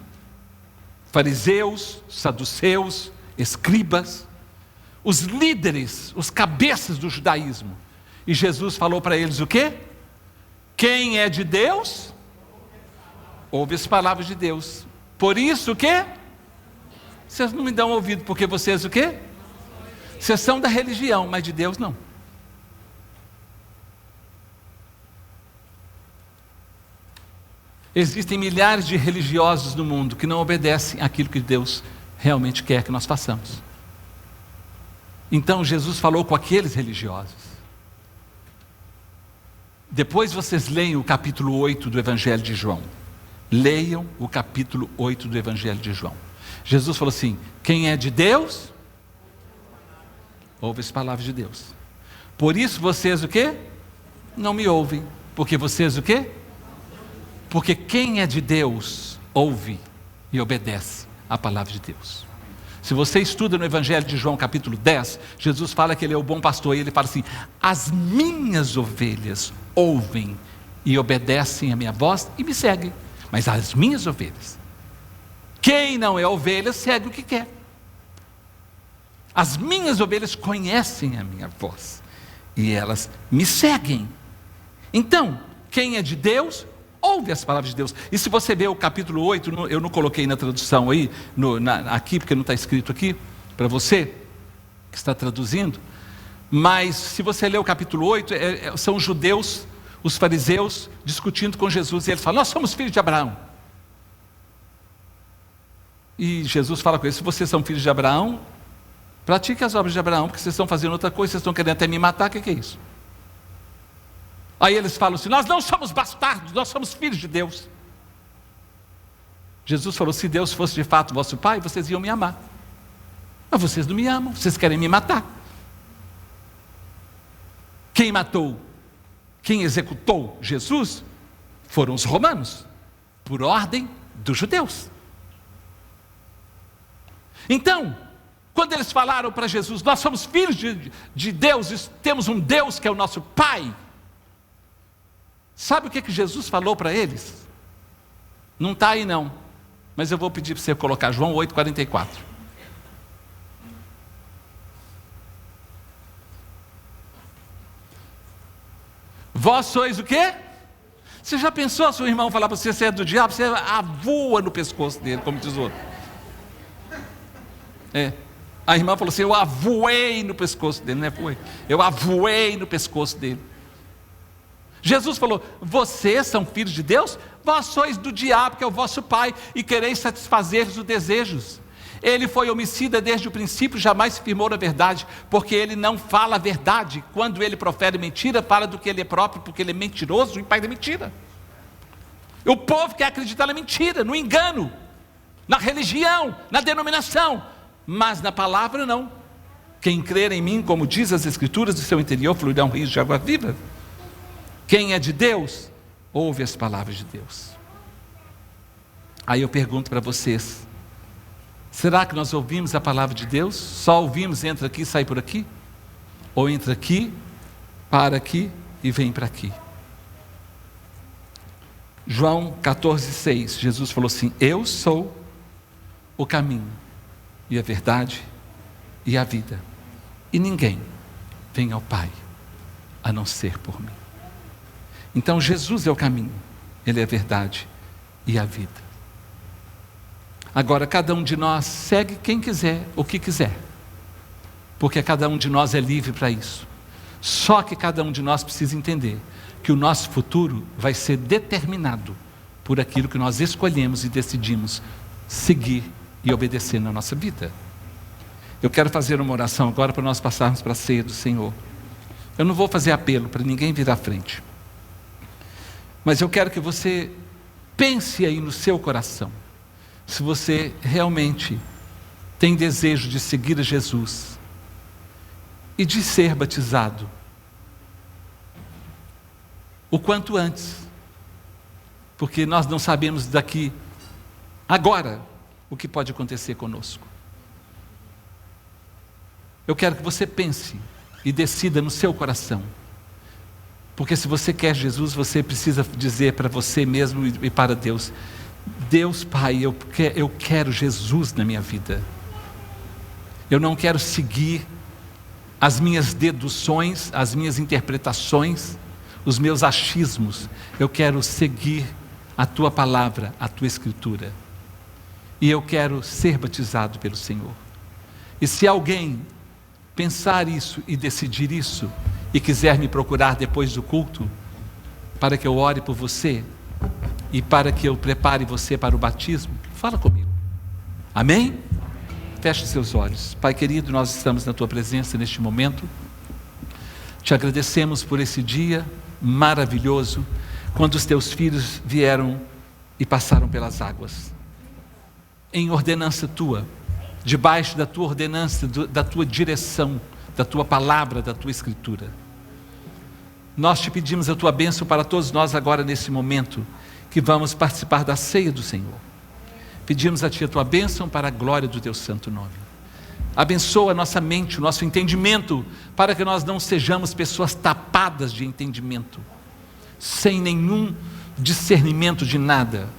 fariseus, saduceus, escribas, os líderes, os cabeças do judaísmo. E Jesus falou para eles o quê? Quem é de Deus, ouve as palavras de Deus. Por isso o quê? Vocês não me dão ouvido, porque vocês o quê? Vocês são da religião, mas de Deus não. Existem milhares de religiosos no mundo que não obedecem àquilo que Deus realmente quer que nós façamos. Então Jesus falou com aqueles religiosos. Depois vocês leiam o capítulo 8 do Evangelho de João. Leiam o capítulo 8 do Evangelho de João. Jesus falou assim: quem é de Deus, ouve as palavras de Deus. Por isso vocês o quê? Não me ouvem. Porque vocês o quê? Porque quem é de Deus, ouve e obedece a palavra de Deus. Se você estuda no Evangelho de João capítulo 10, Jesus fala que Ele é o bom pastor, e Ele fala assim: as minhas ovelhas ouvem e obedecem a minha voz e me seguem. Mas as minhas ovelhas, quem não é ovelha, segue o que quer. As minhas ovelhas conhecem a minha voz e elas me seguem. Então, quem é de Deus, ouve as palavras de Deus. E se você ver o capítulo 8, eu não coloquei na tradução aí, aqui, porque não está escrito aqui, para você que está traduzindo, mas se você ler o capítulo 8, são os judeus, os fariseus, discutindo com Jesus, e eles falam: nós somos filhos de Abraão. E Jesus fala com eles: se vocês são filhos de Abraão, pratiquem as obras de Abraão, porque vocês estão fazendo outra coisa, vocês estão querendo até me matar, o que é isso? Aí eles falam assim: nós não somos bastardos, nós somos filhos de Deus. Jesus falou: se Deus fosse de fato vosso pai, vocês iam me amar. Mas vocês não me amam, vocês querem me matar. Quem matou, quem executou Jesus foram os romanos, por ordem dos judeus. Então, quando eles falaram para Jesus: nós somos filhos de Deus, temos um Deus que é o nosso Pai, sabe o que Jesus falou para eles? Não está aí não, mas eu vou pedir para você colocar João 8,44. Vós sois o quê? Você já pensou seu irmão falar para você, você é do diabo? Você voa no pescoço dele, como diz o outro. A irmã falou assim, eu avoei no pescoço dele, não é? Foi. Eu avoei no pescoço dele. Jesus falou, vocês são filhos de Deus? Vós sois do diabo, que é o vosso pai, e quereis satisfazer os desejos. Ele foi homicida desde o princípio, jamais se firmou na verdade, porque ele não fala a verdade. Quando ele profere mentira, fala do que ele é próprio, porque ele é mentiroso e pai da mentira. O povo quer acreditar na mentira, no engano, na religião, na denominação, mas na palavra não. Quem crer em mim, como diz as Escrituras, do seu interior fluirão rios de água viva. Quem é de Deus, ouve as palavras de Deus. Aí eu pergunto para vocês, será que nós ouvimos a palavra de Deus? Só ouvimos, entra aqui, sai por aqui? Ou entra aqui, para aqui e vem para aqui? João 14,6, Jesus falou assim, eu sou o caminho, e a verdade, e a vida. E ninguém vem ao Pai, a não ser por mim. Então Jesus é o caminho, Ele é a verdade e a vida. Agora cada um de nós segue quem quiser, o que quiser, porque cada um de nós é livre para isso. Só que cada um de nós precisa entender que o nosso futuro vai ser determinado por aquilo que nós escolhemos e decidimos seguir e obedecer na nossa vida. Eu quero fazer uma oração agora para nós passarmos para a ceia do Senhor. Eu não vou fazer apelo para ninguém vir à frente, mas eu quero que você pense aí no seu coração, se você realmente tem desejo de seguir a Jesus e de ser batizado o quanto antes, porque nós não sabemos daqui agora o que pode acontecer conosco. Eu quero que você pense e decida no seu coração, porque se você quer Jesus, você precisa dizer para você mesmo e para Deus, Deus Pai, eu quero Jesus na minha vida. Eu não quero seguir as minhas deduções, as minhas interpretações, os meus achismos. Eu quero seguir a Tua palavra, a Tua Escritura. E eu quero ser batizado pelo Senhor. E se alguém pensar isso e decidir isso, e quiser me procurar depois do culto, para que eu ore por você, e para que eu prepare você para o batismo, fala comigo. Amém? Feche seus olhos. Pai querido, nós estamos na Tua presença neste momento. Te agradecemos por esse dia maravilhoso, quando os Teus filhos vieram e passaram pelas águas, em ordenança Tua, debaixo da Tua ordenança, da Tua direção, da Tua palavra, da Tua Escritura. Nós te pedimos a Tua bênção para todos nós agora nesse momento, que vamos participar da ceia do Senhor. Pedimos a Ti a Tua bênção para a glória do Teu santo nome. Abençoa a nossa mente, o nosso entendimento, para que nós não sejamos pessoas tapadas de entendimento, sem nenhum discernimento de nada.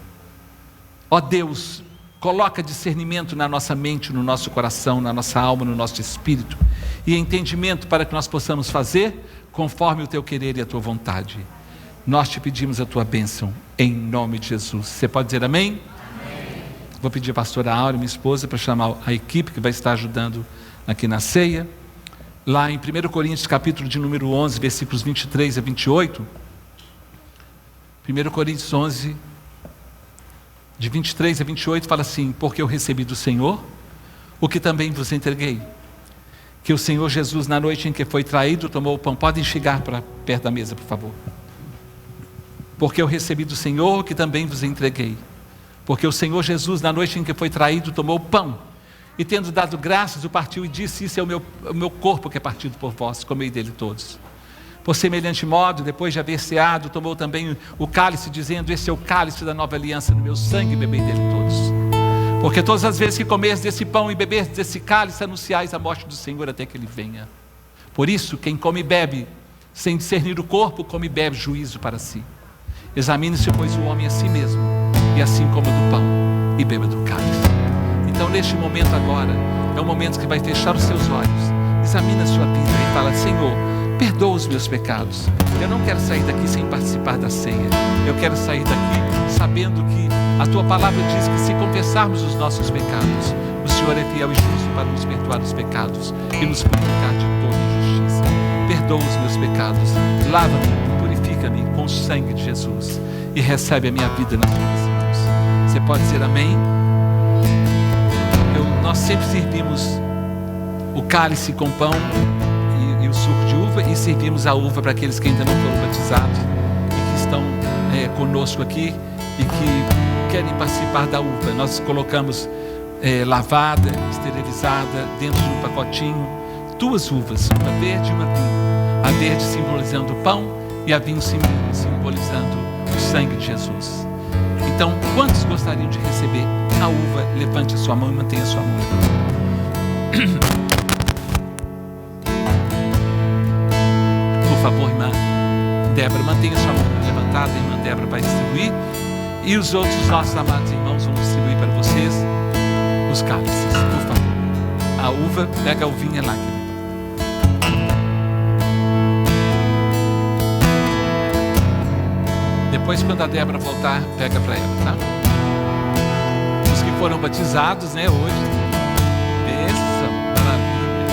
Ó Deus, coloca discernimento na nossa mente, no nosso coração, na nossa alma, no nosso espírito, e entendimento para que nós possamos fazer conforme o Teu querer e a Tua vontade. Nós te pedimos a Tua bênção, em nome de Jesus. Você pode dizer amém? Amém. Vou pedir a pastora Áurea, minha esposa, para chamar a equipe que vai estar ajudando aqui na ceia. Lá em 1 Coríntios, capítulo de número 11, versículos 23 a 28. 1 Coríntios 11, de 23 a 28, fala assim: porque eu recebi do Senhor o que também vos entreguei, que o Senhor Jesus, na noite em que foi traído, tomou o pão. Podem chegar para perto da mesa, por favor. Porque eu recebi do Senhor o que também vos entreguei, porque o Senhor Jesus, na noite em que foi traído, tomou o pão, e tendo dado graças, o partiu e disse: isso é o meu corpo que é partido por vós, comei dele todos. Por semelhante modo, depois de haver ceado, tomou também o cálice, dizendo: esse é o cálice da nova aliança no meu sangue, bebei dele todos. Porque todas as vezes que comeres desse pão e beberes desse cálice, anunciais a morte do Senhor até que Ele venha. Por isso, quem come e bebe, sem discernir o corpo, come e bebe juízo para si. Examine-se, pois, o homem a si mesmo, e assim coma do pão e beba do cálice. Então, neste momento agora, é um momento que vai fechar os seus olhos, examina a sua vida e fala: Senhor, perdoa os meus pecados. Eu não quero sair daqui sem participar da ceia. Eu quero sair daqui sabendo que a tua palavra diz que se confessarmos os nossos pecados, o Senhor é fiel e justo para nos perdoar os pecados e nos purificar de toda injustiça. Perdoa os meus pecados, lava-me, purifica-me com o sangue de Jesus e recebe a minha vida nas tuas mãos. Você pode dizer amém? Nós sempre servimos o cálice com pão e o suco de uva, e servimos a uva para aqueles que ainda não foram batizados e que estão conosco aqui e que querem participar da uva. Nós colocamos lavada, esterilizada, dentro de um pacotinho, 2 uvas, uma verde e uma vinho. A verde simbolizando o pão e a vinho simbolizando o sangue de Jesus. Então, quantos gostariam de receber a uva? Levante a sua mão e mantenha a sua mão levantada. Por favor, irmã Débora, mantenha a sua mão levantada. A irmã Débora vai distribuir. E os outros nossos amados irmãos vão distribuir para vocês os cálices, por favor. A uva, pega a uvinha lá, querido. Depois, quando a Débora voltar, pega para ela, tá? Os que foram batizados, né, hoje. Bênção, maravilha.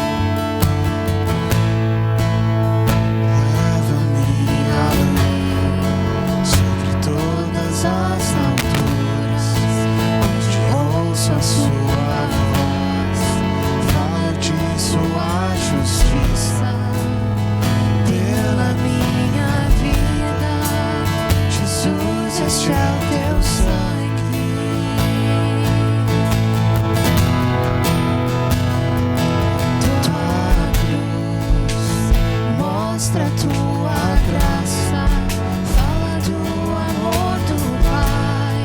Leva-me além, sobre todas as alturas, onde ouço a sua voz, falo de sua justiça, pela minha vida. Jesus, este é o teu sangue. Tua cruz mostra tua graça, fala do amor do Pai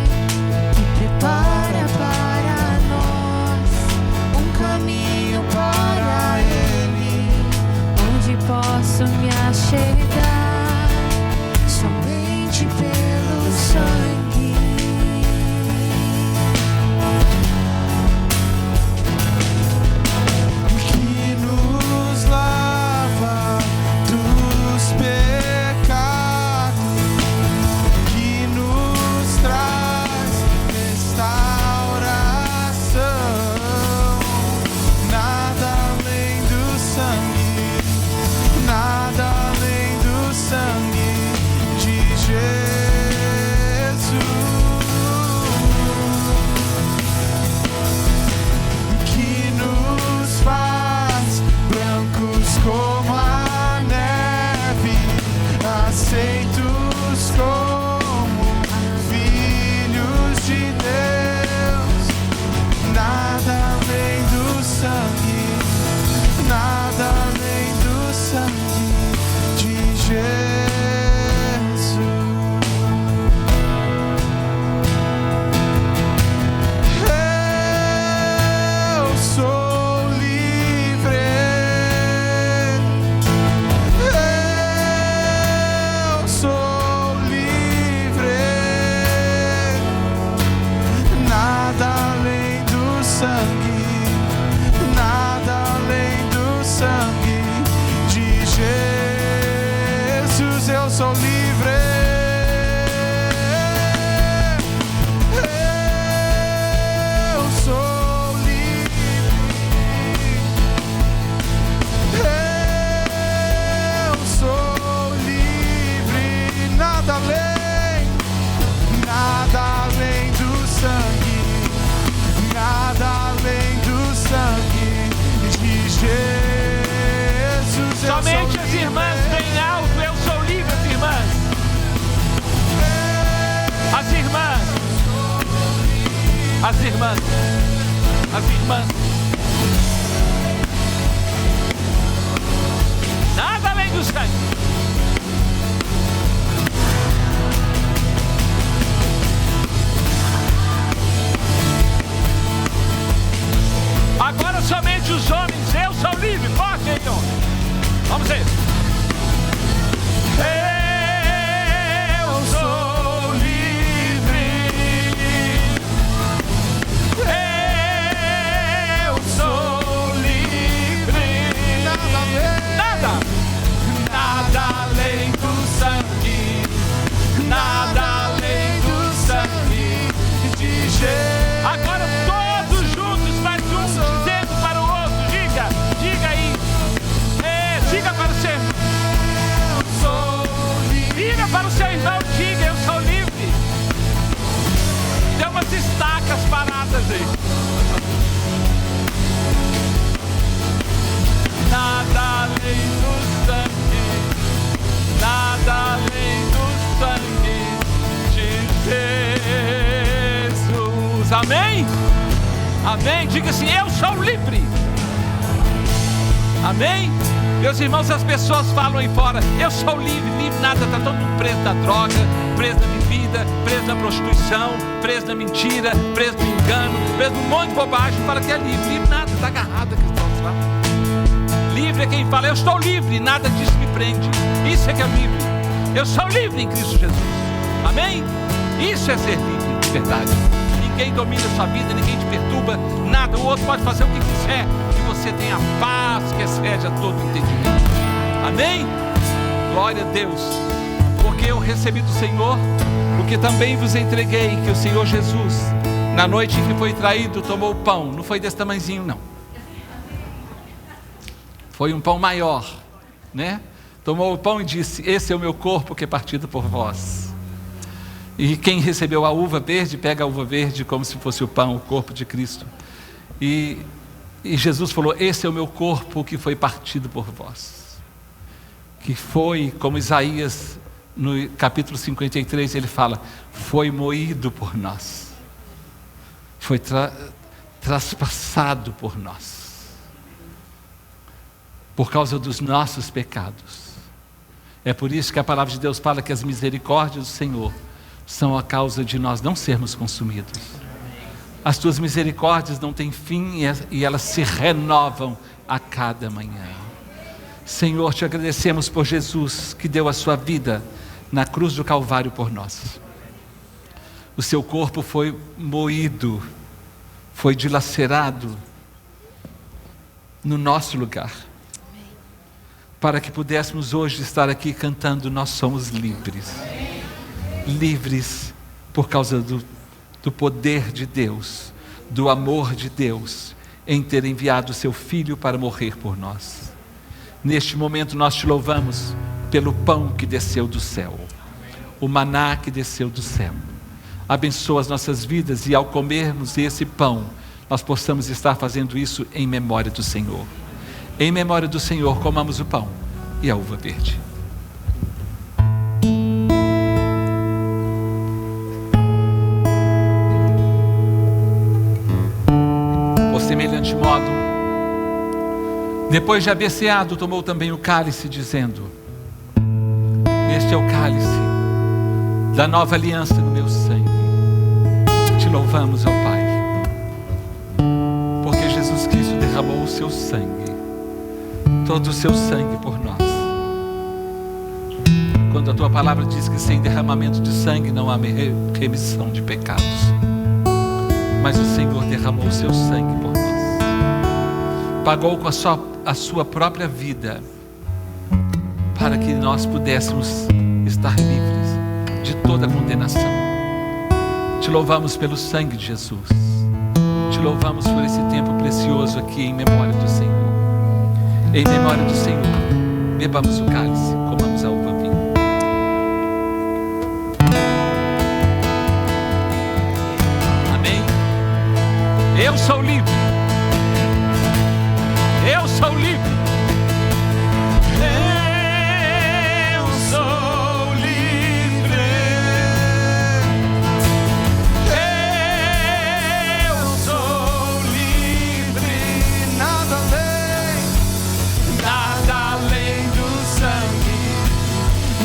e prepara para nós um caminho para Ele, onde posso me achegar somente pelo sangue. Que nos lava dos pecados, que nos traz restauração. Nada além do sangue, nada além do sangue de Jesus. Que nos faz brancos como a neve, aceitos como filhos de Deus. Nada além do sangue, nada além do sangue de Jesus. Eu sou livre, eu sou livre. Nada além do sangue, nada além do sangue de Jesus. Eu sou livre. Eu sou livre. Eu sou livre. Nada além do sangue, nada além do sangue de Jesus. Eu Somente sou as livre. irmãs bem alto, eu sou livre, as irmãs. As irmãs. As irmãs. As irmãs. Nada além do sangue. Agora somente os homens, eu sou livre, forte aí, homem. Vamos ver. Eu sou livre. Amém? Amém? Diga assim: eu sou livre. Amém? Meus irmãos, as pessoas falam aí fora: eu sou livre, livre nada, está todo mundo preso na droga, preso na bebida, preso na prostituição, preso na mentira, preso no engano, preso num monte de bobagem. Fala que é livre, livre nada, está agarrado aqui. Livre é quem fala: eu estou livre, nada disso me prende. Isso é que é livre. Eu sou livre em Cristo Jesus. Amém? Isso é ser livre de verdade. Ninguém domina a sua vida, ninguém te perturba, nada. O outro pode fazer o que quiser, e você tem a paz que excede a todo entendimento. Amém? Glória a Deus. Porque eu recebi do Senhor o que também vos entreguei, que o Senhor Jesus, na noite em que foi traído, tomou o pão. Não foi desse tamanhozinho, não. Foi um pão maior, né? Tomou o pão e disse: esse é o meu corpo que é partido por vós. E quem recebeu a uva verde, pega a uva verde como se fosse o pão, o corpo de Cristo. E Jesus falou: esse é o meu corpo que foi partido por vós. Que foi, como Isaías, no capítulo 53, ele fala: foi moído por nós. Foi traspassado por nós. Por causa dos nossos pecados. É por isso que a palavra de Deus fala que as misericórdias do Senhor são a causa de nós não sermos consumidos. As tuas misericórdias não têm fim e elas se renovam a cada manhã. Senhor, te agradecemos por Jesus, que deu a sua vida na cruz do Calvário por nós. O seu corpo foi moído, foi dilacerado no nosso lugar, para que pudéssemos hoje estar aqui cantando: nós somos livres. Livres por causa do poder de Deus, do amor de Deus, em ter enviado o seu Filho para morrer por nós. Neste momento nós te louvamos pelo pão que desceu do céu, o maná que desceu do céu. Abençoa as nossas vidas, e ao comermos esse pão, nós possamos estar fazendo isso em memória do Senhor. Em memória do Senhor, comamos o pão e a uva verde. Por semelhante modo, depois de haver ceado, tomou também o cálice, dizendo: este é o cálice da nova aliança no meu sangue. Te louvamos, ó Pai, porque Jesus Cristo derramou o seu sangue, todo o seu sangue por nós. Quando a tua palavra diz que sem derramamento de sangue não há remissão de pecados, mas o Senhor derramou o seu sangue por nós, pagou com a sua própria vida, para que nós pudéssemos estar livres de toda condenação. Te louvamos pelo sangue de Jesus, te louvamos por esse tempo precioso aqui em memória do Senhor. Em memória do Senhor, bebamos o cálice, comamos a uva vinho. Amém? Eu sou livre. Eu sou livre. Eu sou livre. Eu sou livre. Nada além. Nada além do sangue,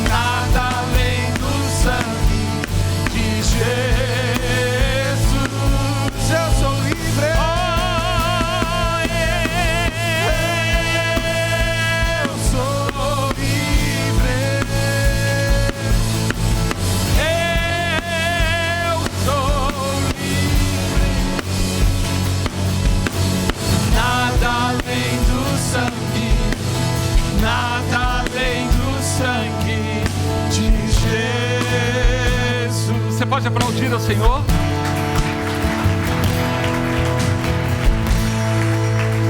nada além do sangue de Jesus. Eu sou livre. Oh, eu sou livre. Eu sou livre. Nada além do sangue, nada além do sangue de Jesus. Você pode aplaudir ao Senhor?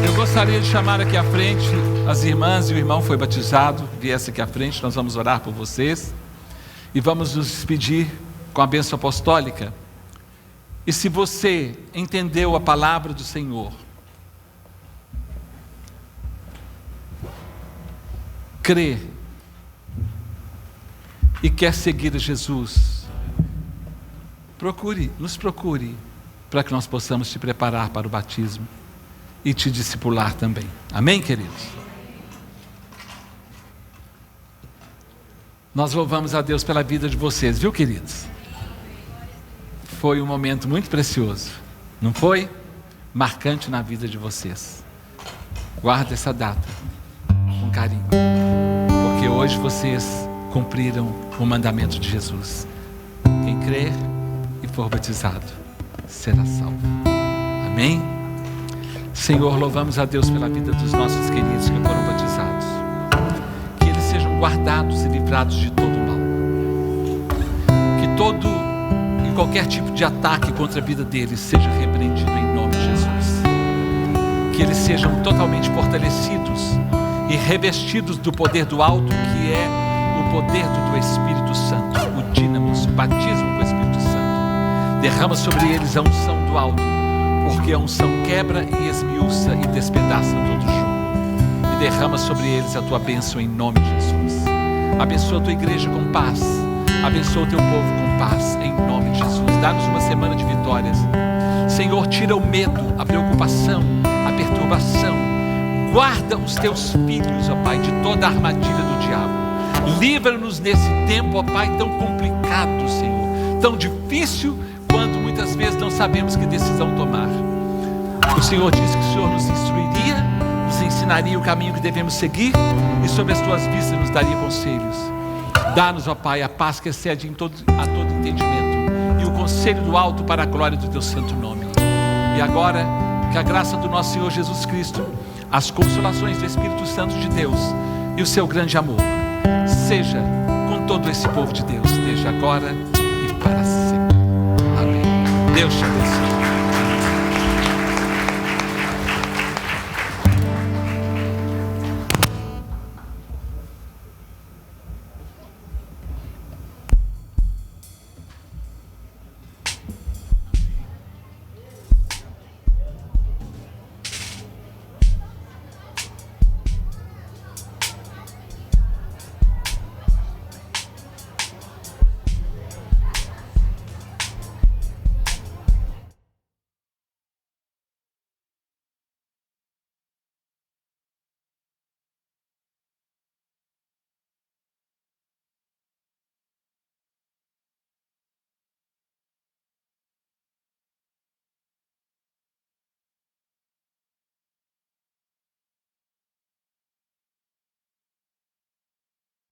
Eu gostaria de chamar aqui à frente as irmãs e o irmão foi batizado. Viesse aqui à frente, nós vamos orar por vocês e vamos nos despedir com a bênção apostólica. E se você entendeu a palavra do Senhor, crê e quer seguir a Jesus, nos procure para que nós possamos te preparar para o batismo e te discipular também. Amém, queridos? Nós louvamos a Deus pela vida de vocês, viu, queridos? Foi um momento muito precioso, não foi? Marcante na vida de vocês. Guarda essa data com carinho, porque hoje vocês cumpriram o mandamento de Jesus. Quem crer e for batizado será salvo. Amém? Senhor, louvamos a Deus pela vida dos nossos queridos que foram batizados. Que eles sejam guardados e livrados de todo mal. Que todo e qualquer tipo de ataque contra a vida deles seja repreendido em nome de Jesus. Que eles sejam totalmente fortalecidos e revestidos do poder do alto, que é o poder do Espírito Santo, o dínamos, o batismo com o Espírito Santo. Derrama sobre eles a unção do alto, porque a unção quebra e esmiuça e despedaça todo jugo. E derrama sobre eles a tua bênção em nome de Jesus. Abençoa a tua igreja com paz. Abençoa o teu povo com paz em nome de Jesus. Dá-nos uma semana de vitórias. Senhor, tira o medo, a preocupação, a perturbação. Guarda os teus filhos, ó Pai, de toda a armadilha do diabo. Livra-nos nesse tempo, ó Pai, tão complicado, Senhor, tão difícil, quando muitas vezes não sabemos que decisão tomar. O Senhor disse que o Senhor nos instruiria, nos ensinaria o caminho que devemos seguir, e sobre as tuas vistas nos daria conselhos. Dá-nos, ó Pai, a paz que excede a todo entendimento, e o conselho do alto para a glória do teu santo nome. E agora, que a graça do nosso Senhor Jesus Cristo, as consolações do Espírito Santo de Deus e o seu grande amor seja com todo esse povo de Deus, desde agora e para sempre. Amém. Deus te abençoe.